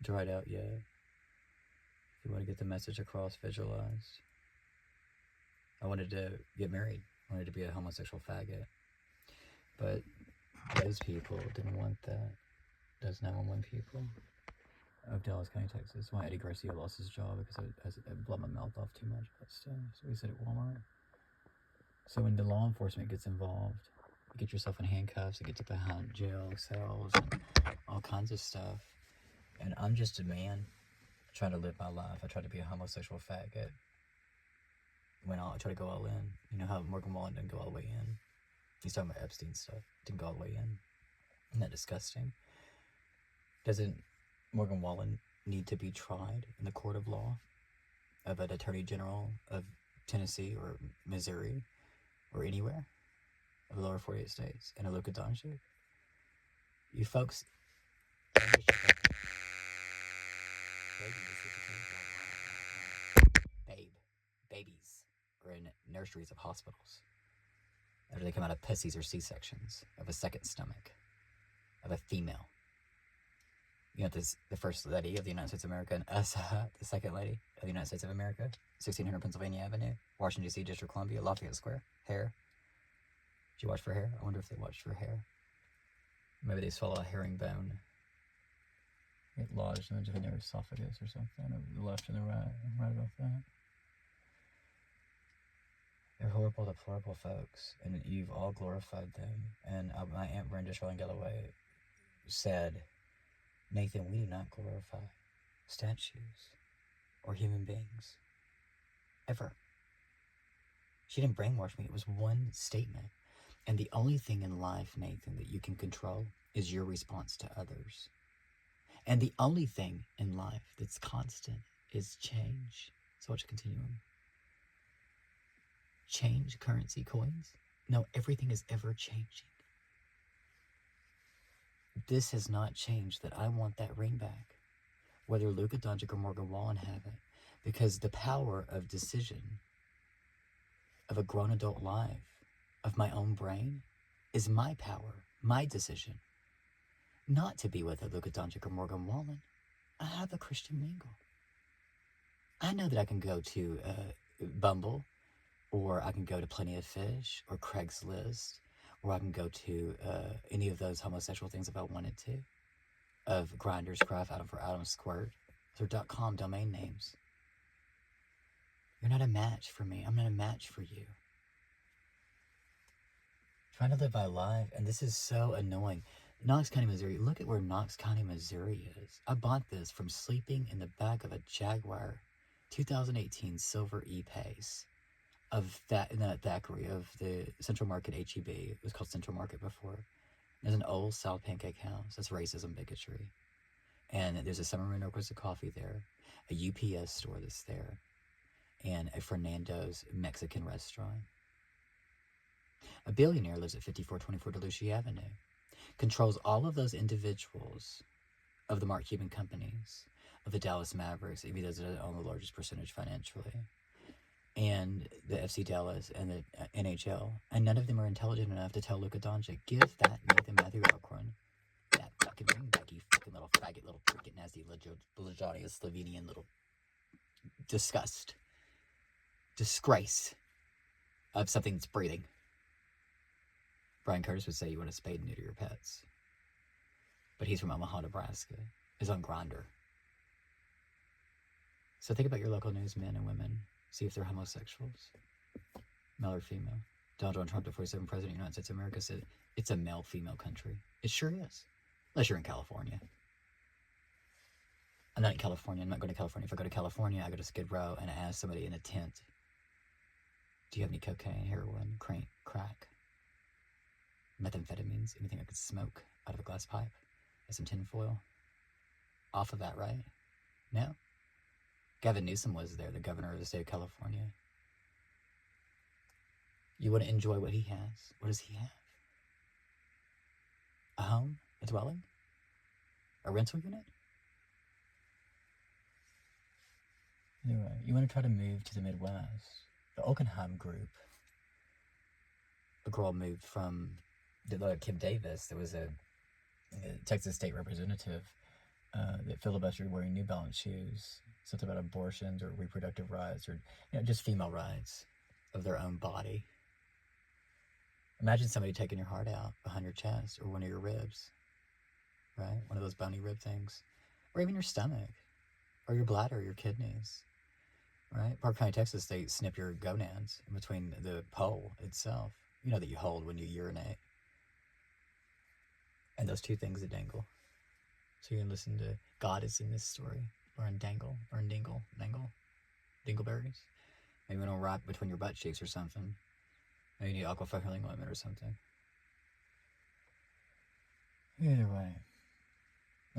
dried out yet. If you want to get the message across, visualized. I wanted to get married. I wanted to be a homosexual faggot. But those people didn't want that. Those 911 people of Dallas County, Texas. Why Eddie Garcia lost his job because I blew my mouth off too much about stuff. So he said at Walmart. So when the law enforcement gets involved, you get yourself in handcuffs, you get to behind jail cells, and all kinds of stuff. And I'm just a man trying to live my life. I try to be a homosexual faggot. I try to go all in. You know how Morgan Wallen didn't go all the way in? He's talking about Epstein stuff. Didn't go all the way in. Isn't that disgusting? Doesn't Morgan Wallen need to be tried in the court of law of an attorney general of Tennessee or Missouri or anywhere of the lower 48 states and a Luka Doncic? You folks, babies are in nurseries of hospitals after they come out of pussies or C-sections of a second stomach of a female. You know, this, the first lady of the United States of America, and the second lady of the United States of America, 1600 Pennsylvania Avenue, Washington, D.C., District of Columbia, Lafayette Square, hair. Did you watch for hair? I wonder if they watched for hair. Maybe they swallow a herringbone. Get lodged in the esophagus or something, over the left and the right. I'm right about that. They're horrible, deplorable folks, and you've all glorified them. And my Aunt Brenda Sherling Galloway said, Nathan, we do not glorify statues or human beings. Ever. She didn't brainwash me. It was one statement. And the only thing in life, Nathan, that you can control is your response to others. And the only thing in life that's constant is change. So watch continuum. Change currency coins? No, everything is ever changing. This has not changed that I want that ring back. Whether Luka Doncic or Morgan Wallen have it. Because the power of decision of a grown adult life, of my own brain, is my power, my decision. Not to be with a Luka Doncic or Morgan Wallen. I have a Christian Mingle. I know that I can go to Bumble, or I can go to Plenty of Fish, or Craigslist, or I can go to any of those homosexual things if I wanted to, of Grinders, Craft, Adam Squirt. They're .com domain names. You're not a match for me. I'm not a match for you. Trying to live my life, and this is so annoying. Knox County, Missouri. Look at where Knox County, Missouri is. I bought this from sleeping in the back of a Jaguar 2018 Silver E-Pace of that, Thackeray of the Central Market HEB. It was called Central Market before. There's an old South Pancake House. That's racism, bigotry. And there's a Summerman Roast of Coffee there, a UPS store that's there, and a Fernando's Mexican restaurant. A billionaire lives at 5424 DeLucia Avenue, controls all of those individuals of the Mark Cuban companies, of the Dallas Mavericks, even those that own the largest percentage financially, and the FC Dallas and the NHL, and none of them are intelligent enough to tell Luka Doncic, give that Nathan Matthew Alcorn that fucking ring back, you fucking little faggot, little freaking nasty, Lajania Slovenian little disgust, disgrace of something that's breathing. Brian Curtis would say you want to spade and neuter your pets. But he's from Omaha, Nebraska. He's on Grindr. So think about your local newsmen and women. See if they're homosexuals. Male or female. Donald Trump, the 47th president of the United States of America, said it's a male-female country. It sure is. Unless you're in California. I'm not in California. I'm not going to California. If I go to California, I go to Skid Row and I ask somebody in a tent, do you have any cocaine, heroin, crack, methamphetamines, anything I could smoke out of a glass pipe, and some tin foil? Off of that, right? No? Gavin Newsom was there, the governor of the state of California. You want to enjoy what he has. What does he have? A home? A dwelling? A rental unit? Anyway, you want to try to move to the Midwest. The Oakenheim group. A girl moved from Kim Davis. There was a Texas state representative that filibustered wearing New Balance shoes. Something about abortions or reproductive rights or just female rights of their own body. Imagine somebody taking your heart out behind your chest or one of your ribs, right? One of those bony rib things. Or even your stomach or your bladder or your kidneys, right? Park County, Texas, they snip your gonads in between the pole itself. You know that you hold when you urinate. And those two things that dangle. So you can listen to God is in this story. Or in Dangle, or in Dingle, Dingleberries. Maybe it'll rock between your butt cheeks or something. Maybe you need Aquafina healing ointment or something. Either way,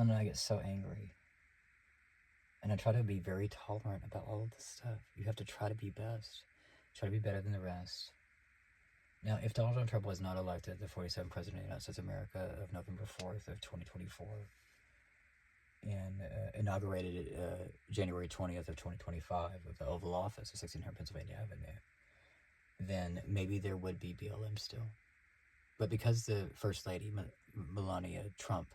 And I get so angry. And I try to be very tolerant about all of this stuff. You have to try to be best. Try to be better than the rest. Now, if Donald John Trump was not elected the 47th President of the United States of America of November 4th of 2024 and inaugurated January 20th of 2025 of the Oval Office of 1600 Pennsylvania Avenue, then maybe there would be BLM still. But because the First Lady, Melania Trump,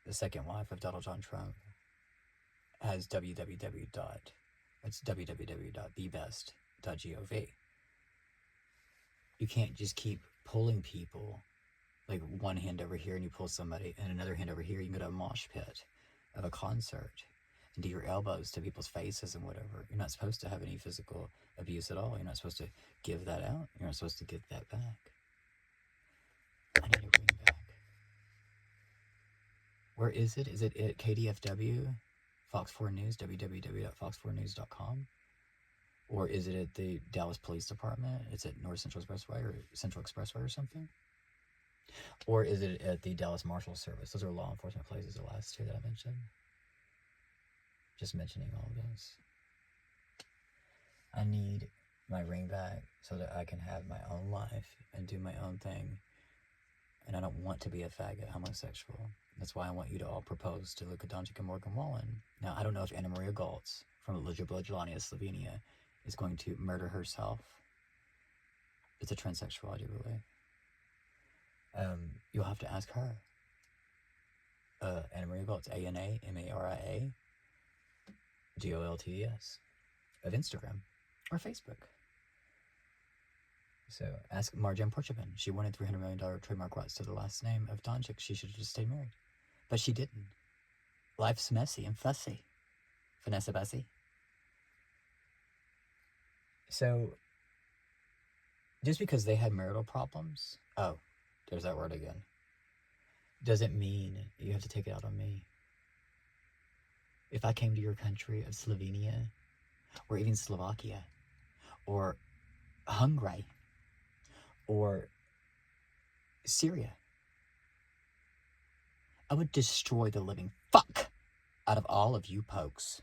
the second wife of Donald John Trump, has www.bebest.gov. You can't just keep pulling people, like one hand over here and you pull somebody, and another hand over here, you go to a mosh pit of a concert and do your elbows to people's faces and whatever. You're not supposed to have any physical abuse at all. You're not supposed to give that out. You're not supposed to give that back. I need a ring back. Where is it? Is it at KDFW, Fox 4 News, www.fox4news.com? Or is it at the Dallas Police Department? It's at North Central Expressway or Central Expressway or something? Or is it at the Dallas Marshal Service? Those are law enforcement places, the last two that I mentioned. Just mentioning all of this. I need my ring back so that I can have my own life and do my own thing. And I don't want to be a faggot homosexual. That's why I want you to all propose to Luka Doncic and Morgan Wallen. Now, I don't know if Anna Maria Goltz from Ljubljana, Slovenia, is going to murder herself. It's a transsexual, I do believe. You'll have to ask her. Anna Maria Goltz, ANA GOLTES, of Instagram or Facebook. So ask Marjan Porchevin. She wanted $300 million trademark rights to the last name of Doncic. She should have just stayed married. But she didn't. Life's messy and fussy. Vanessa Bessie. So, just because they had marital problems, oh, there's that word again, doesn't mean you have to take it out on me. If I came to your country of Slovenia, or even Slovakia, or Hungary, or Syria, I would destroy the living fuck out of all of you pokes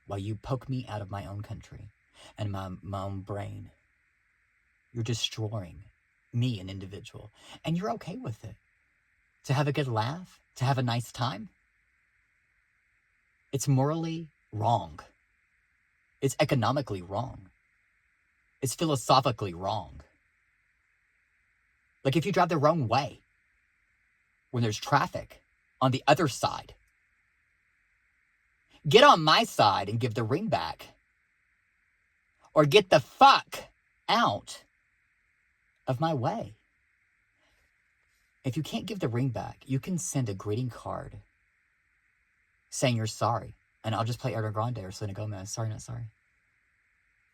while you poke me out of my own country and my own brain. You're destroying me, an individual, and you're okay with it. To have a good laugh, to have a nice time. It's morally wrong. It's economically wrong. It's philosophically wrong. Like if you drive the wrong way when there's traffic on the other side, get on my side and give the ring back. Or get the fuck out of my way. If you can't give the ring back, you can send a greeting card saying you're sorry. And I'll just play Ariana Grande or Selena Gomez. Sorry, not sorry.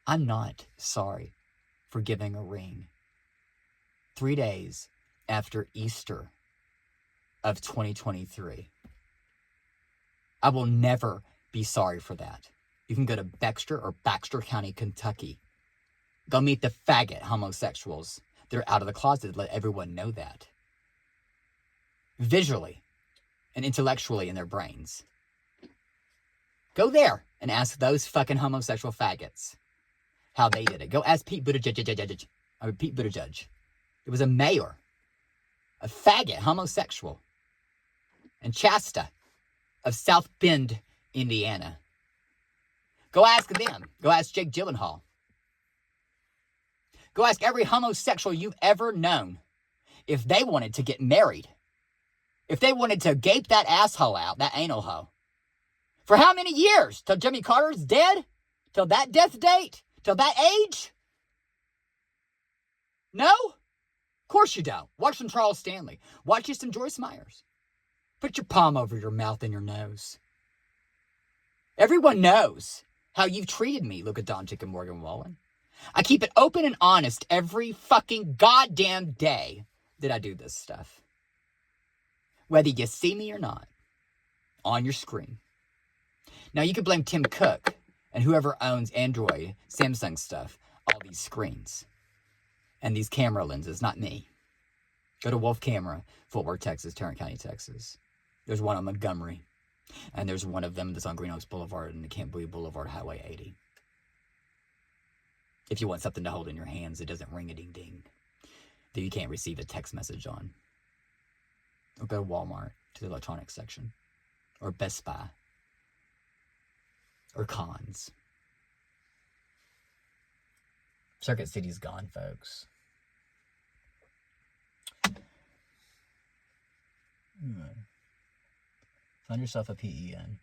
I'm not sorry for giving a ring 3 days after Easter of 2023. I will never be sorry for that. You can go to Baxter or Baxter County, Kentucky. Go meet the faggot homosexuals. They're out of the closet. Let everyone know that. Visually and intellectually in their brains. Go there and ask those fucking homosexual faggots how they did it. Go ask Pete Buttigieg. Pete Buttigieg. It was a mayor. A faggot homosexual. And Shasta of South Bend, Indiana. Go ask them. Go ask Jake Gyllenhaal. Go ask every homosexual you've ever known if they wanted to get married. If they wanted to gape that asshole out, that anal hoe. For how many years? Till Jimmy Carter's dead? Till that death date? Till that age? No? Of course you don't. Watch some Charles Stanley. Watch you some Joyce Myers. Put your palm over your mouth and your nose. Everyone knows how you've treated me, Luka Doncic and Morgan Wallen. I keep it open and honest every fucking goddamn day that I do this stuff. Whether you see me or not. On your screen. Now you could blame Tim Cook and whoever owns Android, Samsung stuff, all these screens. And these camera lenses, not me. Go to Wolf Camera, Fort Worth, Texas, Tarrant County, Texas. There's one on Montgomery. And there's one of them that's on Green Oaks Boulevard and the Camp Bowie Boulevard, Highway 80. If you want something to hold in your hands that doesn't ring a ding ding, that you can't receive a text message on. Or go to Walmart to the electronics section. Or Best Buy. Or Cons. Circuit City's gone, folks. Find yourself a PEN.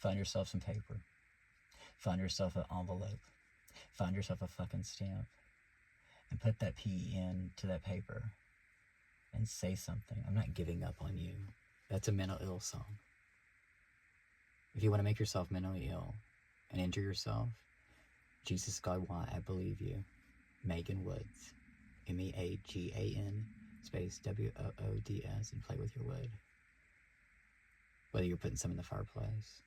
Find yourself some paper. Find yourself an envelope. Find yourself a fucking stamp. And put that PEN to that paper. And say something. I'm not giving up on you. That's a mental ill song. If you want to make yourself mentally ill and injure yourself, Jesus God, why I believe you. Megan Woods. MEAGAN space WOODS and play with your wood. Whether you're putting some in the fireplace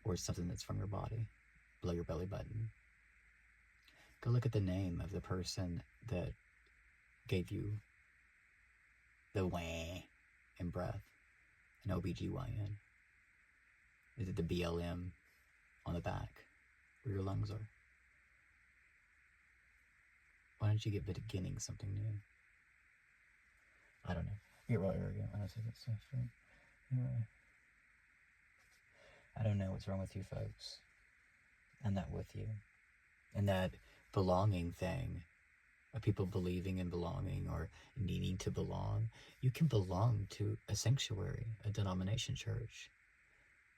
or something that's from your body, below your belly button. Go look at the name of the person that gave you the wah in breath, an OBGYN. Is it the BLM on the back where your lungs are? Why don't you get beginning something new? I don't know. I get real arrogant when I say that stuff, right? Anyway. I don't know what's wrong with you folks. I'm not with you. And that belonging thing of people believing in belonging or needing to belong, you can belong to a sanctuary, a denomination church.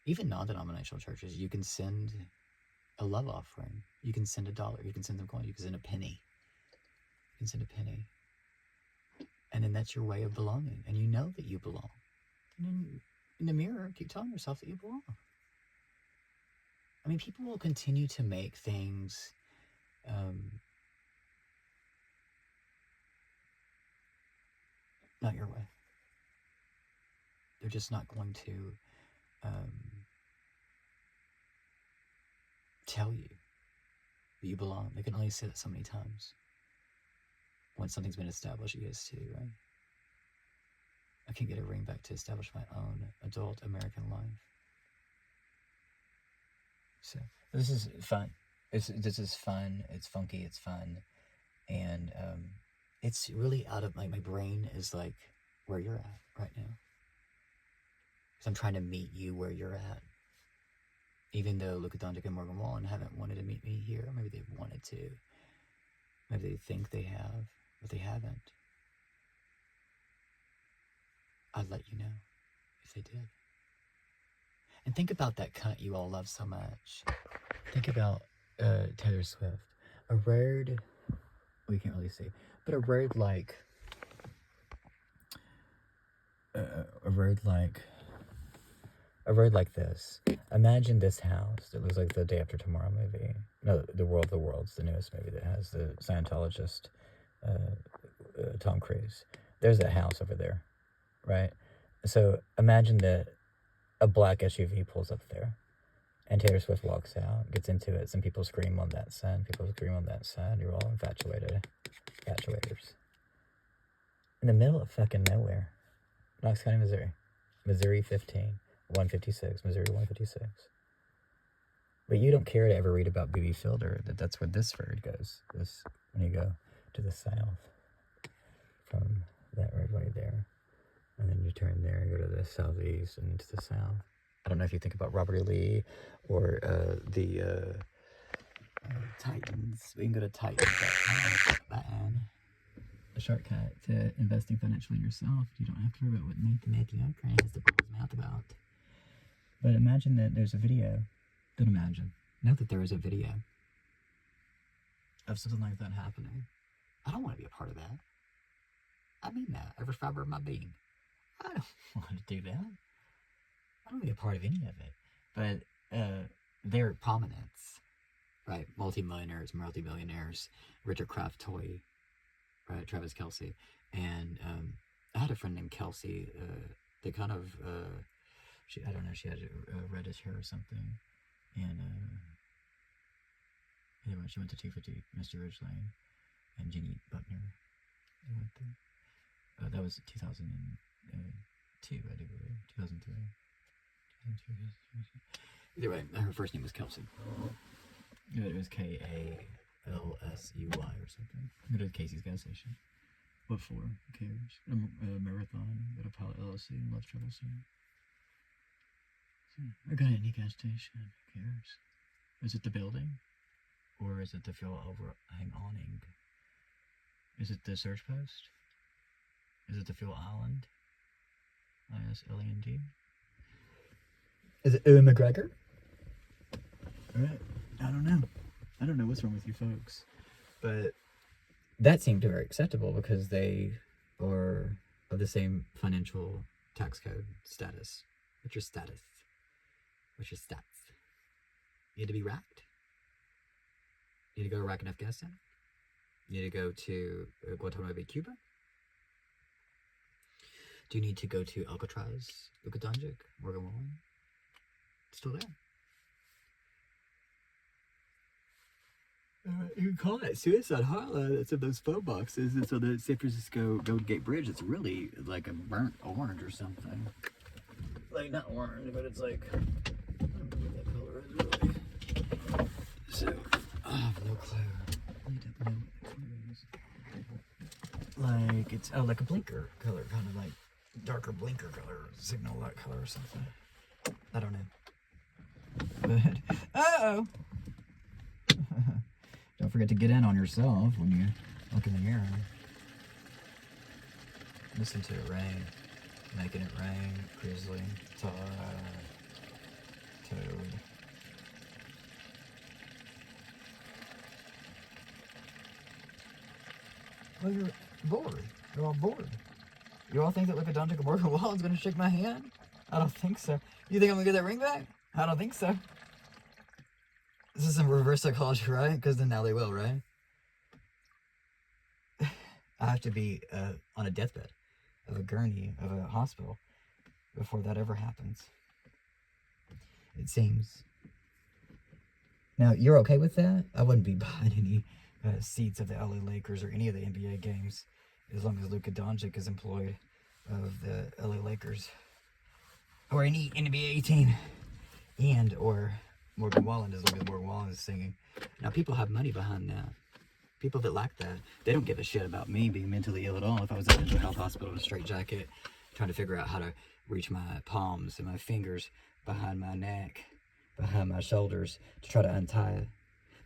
Even non-denominational churches, you can send a love offering. You can send $1. You can send them coin. You can send a penny. You can send a penny. And then that's your way of belonging. And you know that you belong. And then in the mirror, keep telling yourself that you belong. I mean, people will continue to make things not your way. They're just not going to tell you that you belong. They can only say that so many times. Once something's been established, it gets to, right? I can't get a ring back to establish my own adult American life. So this is fun. This is fun. It's funky. It's fun, and it's really out of my brain is like where you're at right now. Because I'm trying to meet you where you're at. Even though Luka Doncic and Morgan Wallen haven't wanted to meet me here, maybe they've wanted to. Maybe they think they have, but they haven't. I'd let you know if they did. And think about that cunt you all love so much. Think about Taylor Swift. A word, well, you can't really see, but a word like this. Imagine this house that looks like the Day After Tomorrow movie. No, The World of the Worlds, the newest movie that has the Scientologist Tom Cruise. There's that house over there, right? So imagine that a black SUV pulls up there, and Taylor Swift walks out, gets into it. Some people scream on that side, people scream on that side. You're all infatuators. In the middle of fucking nowhere, Knox County, Missouri 15, 156, Missouri 156. But you don't care to ever read about BB Fielder, that's where this road goes. This, when you go to the south, from that road right there. And then you turn there and go to the southeast and to the south. I don't know if you think about Robert E. Lee or the Titans. We can go to Titans.com. A shortcut to investing financially in yourself. You don't have to worry about what Matthew O'Crane has to put his mouth about. But imagine that there's a video. Don't imagine. Know that there is a video of something like that happening. I don't want to be a part of that. I mean that. Every fiber of my being. I don't want to do that. I don't want to be a part of any of it. But their prominence, right? Multi-millionaires, multi-billionaires, Richard Kraft Toy, right? Travis Kelce. And I had a friend named Kelsey that kind of, I don't know, she had reddish hair or something. And anyway, she went to 250 Mr. Ridge Lane. And Jenny Buckner, they went there. That was 2000. 2002, I do believe. 2003. 2002. Either way, her first name was Kelsey. It was Kalsey or something. Go to Casey's gas station. What for? Who cares? A marathon. Go to Pilot LLC and left trouble soon. Or go to any gas station. Who cares? Is it the building? Or is it the fuel overhanging? Is it the search post? Is it the fuel island? ISLAND? Is it Ewan McGregor? Alright. I don't know. I don't know what's wrong with you folks. But that seemed very acceptable because they are of the same financial tax code status. What's your status? What's your stats? You need to be racked? You need to go to Iraq and Afghanistan? You need to go to Guantanamo Bay, Cuba? Do you need to go to Alcatraz, Luka Doncic, Morgan Wallen? It's still there. You can call that suicide hotline. That's in those phone boxes. It's on the San Francisco Golden Gate Bridge. It's really like a burnt orange or something. Like, not orange, but it's like, I don't know what that color is really. So, I have no clue. I don't know what the color is. Like, it's, oh, like a blinker color, kind of like darker blinker color, signal light color or something. I don't know. But, uh-oh! Don't forget to get in on yourself when you look in the mirror. Listen to it rain. Making it rain. Grizzly. Toad. Well, you're bored. You're all bored. You all think that Luka Doncic or Morgan Wallen's gonna shake my hand? I don't think so. You think I'm gonna get that ring back? I don't think so. This is some reverse psychology, right? Because then now they will, right? I have to be on a deathbed of a gurney of a hospital before that ever happens. It seems. Now, you're okay with that? I wouldn't be buying any seats of the LA Lakers or any of the NBA games as long as Luka Doncic is employed of the LA Lakers or any NBA team and or Morgan Wallen, as long as Morgan Wallen is singing. Now, people have money behind that. People that lack that, they don't give a shit about me being mentally ill at all. If I was in a mental health hospital in a straitjacket, trying to figure out how to reach my palms and my fingers behind my neck, behind my shoulders, to try to untie it.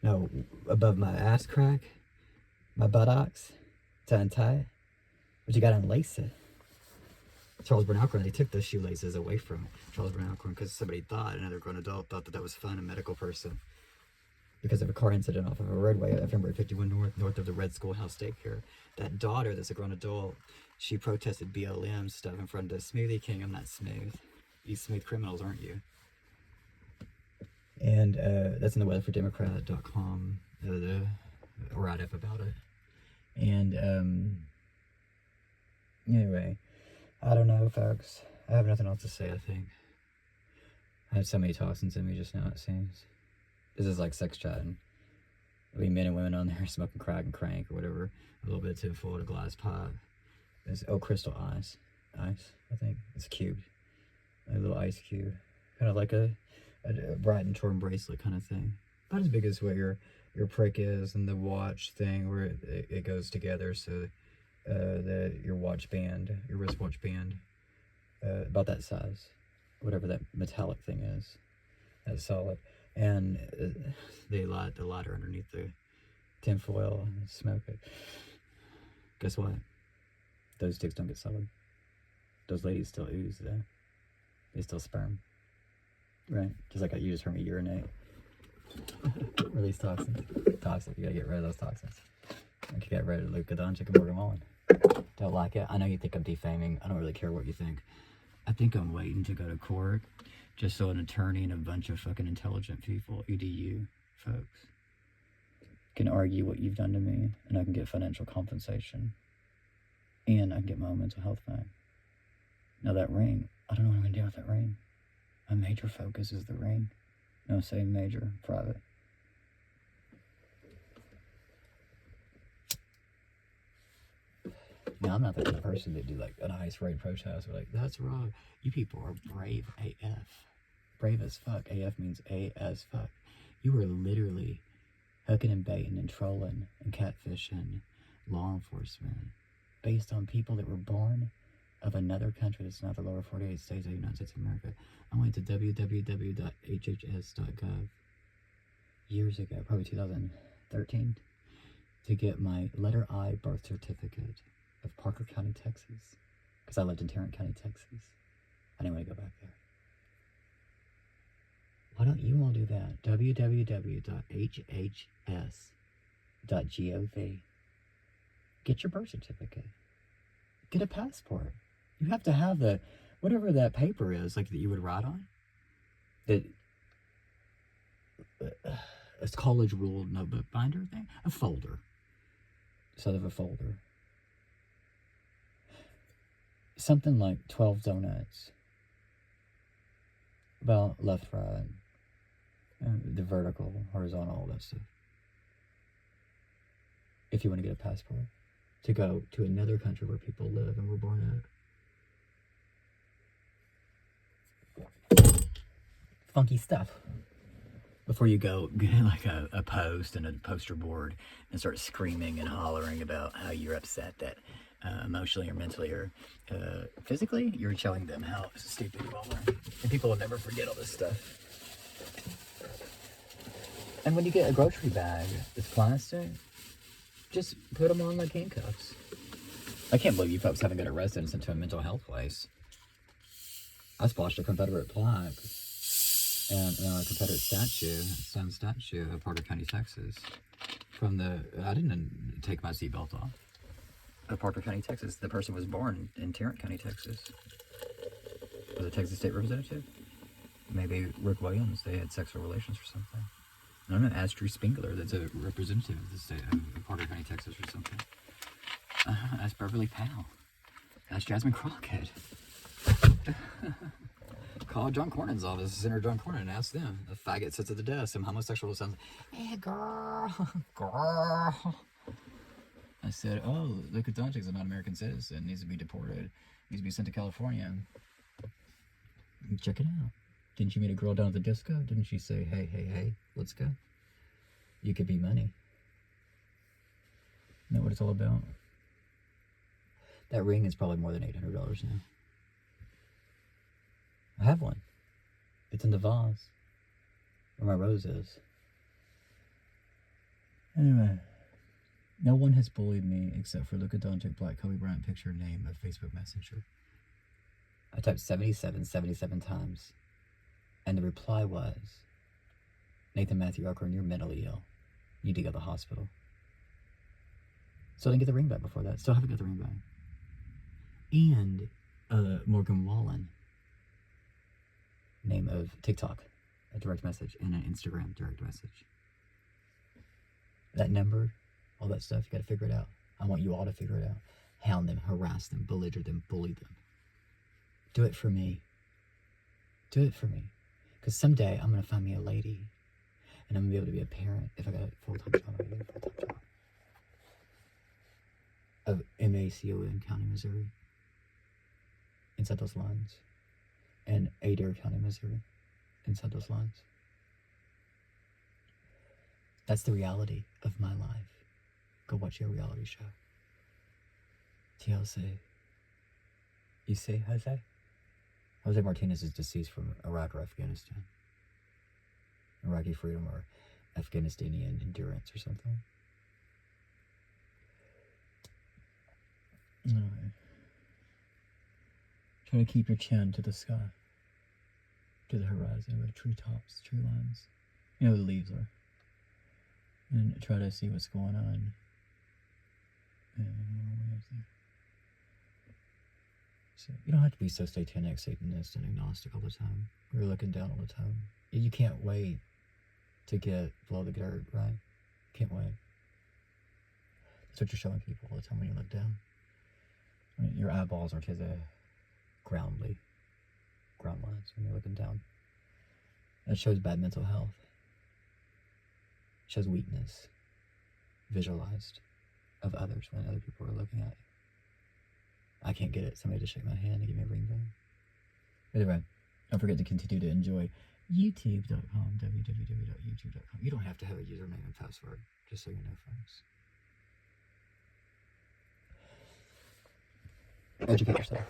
No, above my ass crack, my buttocks, to untie it. But you gotta unlace it. Charles Brown Alcorn, they took those shoelaces away from Charles Brown Alcorn because somebody thought, another grown adult thought that was fun, a medical person, because of a car incident off of a roadway at February 51 north of the Red Schoolhouse daycare. That daughter that's a grown adult, she protested BLM stuff in front of the Smoothie King. I'm not smooth. You smooth criminals, aren't you? And that's in the weatherfordemocrat.com, the write-up about it. And anyway, I don't know, folks. I have nothing else to say, I think. I had so many toxins in me just now, it seems. This is like sex chatting. There'll be men and women on there smoking crack and crank or whatever. A little bit of tinfoil and a glass pipe. It's crystal ice. Ice, I think. It's cubed. A little ice cube. Kind of like a bright and torn bracelet kind of thing. About as big as what your prick is, and the watch thing where it goes together, so your watch band, your wristwatch band, about that size, whatever that metallic thing is, that's solid. And they light the lighter underneath the tinfoil and smoke it. Guess what? Those dicks don't get solid. Those ladies still ooze though. They still sperm. Right? Just like you just heard me urinate. Release toxins. Toxic. You gotta get rid of those toxins. Like you got rid of Luka Doncic and Morgan Wallen. Don't like it. I know you think I'm defaming. I don't really care what you think. I think I'm waiting to go to court just so an attorney and a bunch of fucking intelligent people, EDU folks, can argue what you've done to me, and I can get financial compensation. And I can get my own mental health back. Now that ring, I don't know what I'm gonna do with that ring. My major focus is the ring. No, say major, private. Now, I'm not the kind of person that do like an ice raid protest. We're like, that's wrong. You people are brave AF. Brave as fuck. AF means A as fuck. You were literally hooking and baiting and trolling and catfishing law enforcement based on people that were born of another country that's not the lower 48 states of the United States of America. I went to www.hhs.gov years ago, probably 2013, to get my letter I birth certificate of Parker County, Texas, because I lived in Tarrant County, Texas. I didn't want to go back there. Why don't you all do that? www.hhs.gov. Get your birth certificate. Get a passport. You have to have the, whatever that paper is, like that you would write on. It's college rule notebook binder thing. A folder. Instead of a folder. Something like 12 donuts. About left, right. The vertical, horizontal, all that stuff. If you want to get a passport. To go to another country where people live and were born at. Funky stuff. Before you go get like a post and a poster board and start screaming and hollering about how you're upset that emotionally or mentally or physically, you're showing them how stupid you all are. And people will never forget all this stuff. And when you get a grocery bag that's plastic, just put them on like handcuffs. I can't believe you folks haven't got arrested and sent to a mental health place. I splashed a Confederate plaque and a Confederate stone statue of Parker County, Texas. I didn't take my seatbelt off. Of Parker County, Texas. The person was born in Tarrant County, Texas. Was a Texas state representative. Maybe Rick Williams, they had sexual relations or something. I don't know, ask Drew Spingler, that's a representative of the state of Parker County, Texas or something. Ask Beverly Powell. Ask Jasmine Crockett. Call John Cornyn's office, Senator John Cornyn, and ask them. The faggot sits at the desk, some homosexual sounds, hey girl. I said, oh, Luka Doncic's a non-American citizen, needs to be deported, needs to be sent to California. Check it out. Didn't you meet a girl down at the disco? Didn't she say, hey, let's go? You could be money. Know what it's all about? That ring is probably more than $800 now. I have one. It's in the vase where my rose is. Anyway, no one has bullied me except for Luka Doncic, Black Kobe Bryant picture, name of Facebook Messenger. I typed 77 times. And the reply was, Nathan Matthew Arcoin, you're mentally ill. You need to go to the hospital. So I didn't get the ring back before that. Still haven't got the ring back. And Morgan Wallen, name of TikTok, a direct message, and an Instagram direct message. That number, all that stuff, you got to figure it out. I want you all to figure it out. Hound them, harass them, belliger them, bully them. Do it for me. Do it for me. Because someday I'm going to find me a lady and I'm going to be able to be a parent if I got a full-time job. I'm going to get a full-time job. Of Macon County, Missouri. Inside those lines. And Adair County, Missouri. Inside those lines. That's the reality of my life. Go watch your reality show. TLC. You see, Jose? Jose Martinez is deceased from Iraq or Afghanistan. Iraqi freedom or Afghanistanian endurance or something. Anyway. Try to keep your chin to the sky. To the horizon with treetops, tree lines. You know where the leaves are. And try to see what's going on. So you don't have to be so satanic, Satanist, and agnostic all the time. You're looking down all the time. You can't wait to get below the dirt, right? Can't wait. That's what you're showing people all the time when you look down. I mean, your eyeballs are to the ground lines when you're looking down. That shows bad mental health. It shows weakness visualized of others when other people are looking at you. I can't get it. Somebody just shake my hand and give me a ring back. Anyway, don't forget to continue to enjoy youtube.com, www.youtube.com. You don't have to have a username and password, just so you know, folks. Educate yourself.